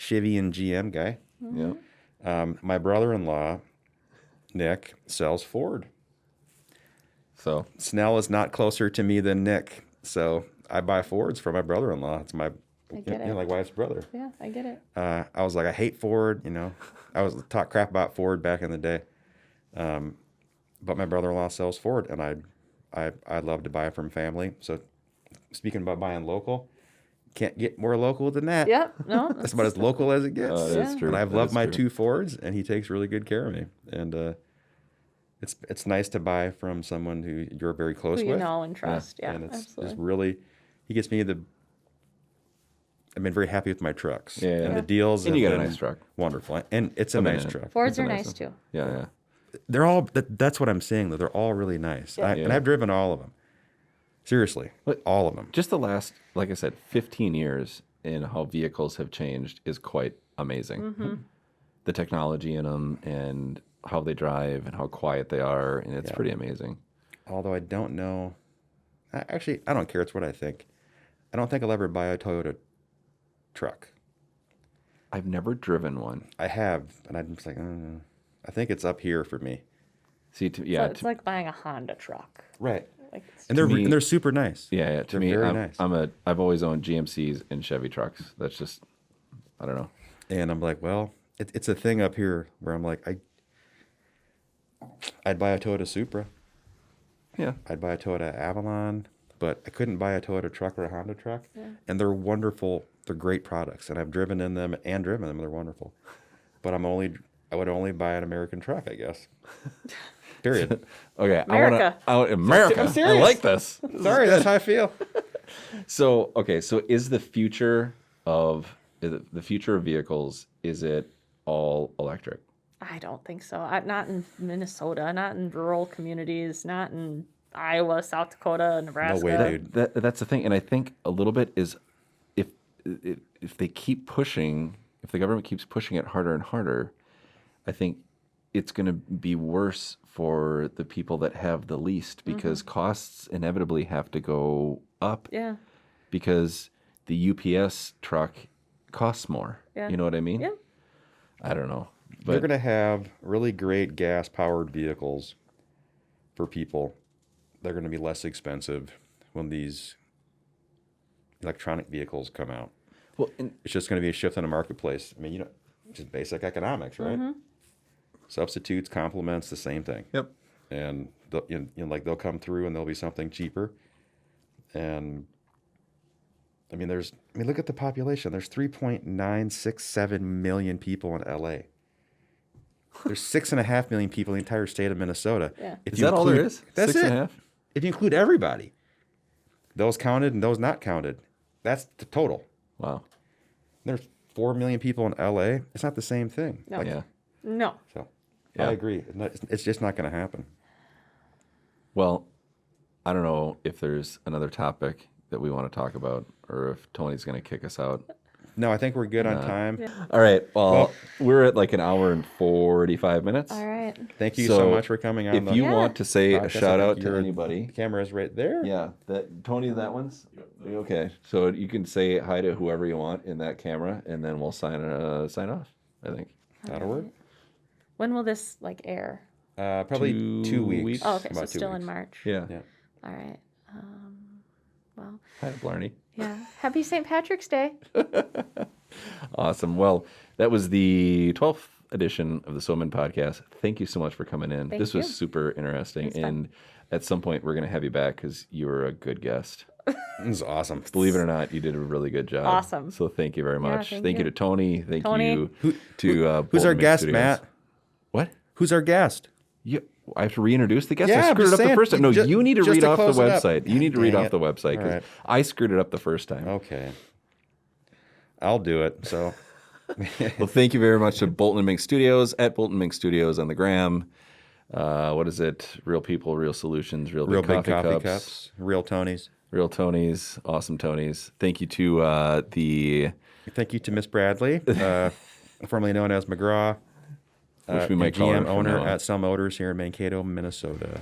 and GM guy. Yeah. My brother-in-law, Nick, sells Ford. So Snell is not closer to me than Nick, so I buy Fords for my brother-in-law. It's my, get it. like wife's brother. yeah, I get it. I was like, I hate Ford. I was talk crap about Ford back in the day, but my brother-in-law sells Ford, and I'd love to buy it from family. So, speaking about buying local, can't get more local than that. Yep. No. That's about as local as it gets. that is true. And I've That loved is my true. 2 Fords, and he takes really good care of me. And it's nice to buy from someone who you're very close Who with. you know and trust. Yeah, And it's absolutely. just really, he gets me I've been very happy with my trucks. Yeah, And yeah. the deals. And you have got a been nice truck. Wonderful. And it's a I've been nice in it. truck. Fords It's a are nice nice one. too. yeah. They're all, that's what I'm saying, though. They're all really nice. Yeah. And I've driven all of them. Seriously. But- all of them. Just the last, like I said, 15 years in how vehicles have changed is quite amazing. Mm-hmm. The technology in them and how they drive and how quiet they are, and it's pretty amazing. Although I don't know. Actually, I don't care. It's what I think. I don't think I'll ever buy a Toyota truck. I've never driven one. I have, and I'm just like, I think it's up here for me. See, So yeah, it's like buying a Honda truck. Right. Like it's And me- they're super nice. to They're me, very nice. I've always owned GMCs and Chevy trucks. That's just, I don't know. And I'm like, well, it's a thing up here where I'm like, I'd buy a Toyota Supra. Yeah, I'd buy a Toyota Avalon, but I couldn't buy a Toyota truck or a Honda truck. And they're wonderful. They're great products, and I've driven in them and driven them. They're wonderful. But I would only buy an American truck, I guess. Period. okay. America. America. I'm I serious. like this. Sorry, that's how I feel. So, okay, so is the future of the future of vehicles, is it all electric? I don't think so. Not in Minnesota, not in rural communities, not in Iowa, South Dakota, Nebraska. way, dude. That's the thing, and I think a little bit is if if they keep pushing, if the government keeps pushing it harder and harder, I think it's going to be worse for the people that have the least because costs inevitably have to go up. Yeah. Because the UPS truck costs more. Yeah. You know what I mean? Yeah. I don't know. They're But going to have really great gas-powered vehicles for people. They're going to be less expensive when these electronic vehicles come out. well, and, It's just going to be a shift in the marketplace. I mean, just basic economics, right? Substitutes, complements, the same thing. yep. And like they'll come through and there'll be something cheaper. And I mean, look at the population. There's 3.967 million people in LA. There's 6.5 million people in the entire state of Minnesota. Yeah. If Is you that all there include- is? That's Six it. and a half? If you include everybody, those counted and those not counted, that's the total. Wow. There's 4 million people in LA. It's not the same thing. No. Yeah. No. So Yeah. I agree. It's just not going to happen. Well, I don't know if there's another topic that we want to talk about or if Tony's going to kick us out. No, I think we're good on time. All right. Well, we're at like an hour and 45 minutes. All right. Thank you so much for coming on. If you Yeah. want to say a podcast. shout I out think to your anybody. camera's right there. Yeah, Tony, that one's okay. So you can say hi to whoever you want in that camera, and then we'll sign off. I think. That'll work. When will this air? Probably 2 weeks. Oh, okay. So About 2 still in weeks. March. Yeah. Yeah. All right. Well, Hi, Blarney. yeah. Happy St. Patrick's Day. Awesome. Well, that was the 12th edition of the Soman Podcast. Thank you so much for coming in. Thank This was you. super interesting, It's fun. and at some point we're going to have you back because you were a good guest. This is awesome. Believe it or not, you did a really good job. Awesome. So thank you very much. thank Thank you you. to Tony. Thank Tony. you to Who's our Bolton Mix guest, Studios. Matt? What? Who's our guest? I have to reintroduce the guest? Yeah, I I'm screwed it just up the saying, first time. No, ju- you need to just read to off the close it up. website. You need to God read dang off it. the website because All right. I screwed it up the first time. Okay. I'll do it. So Well, thank you very much to Bolton and Mink Studios at Bolton Mink Studios on the gram. What is it? Real people, real solutions, real real big big coffee coffee cups. cups. Real Tonys. Real Tonys, awesome Tonys. Thank you to the Thank you to Miss Bradley, formerly known as McGraw, which we might and call her GM from owner now on. at Snell Motors here in Mankato, Minnesota.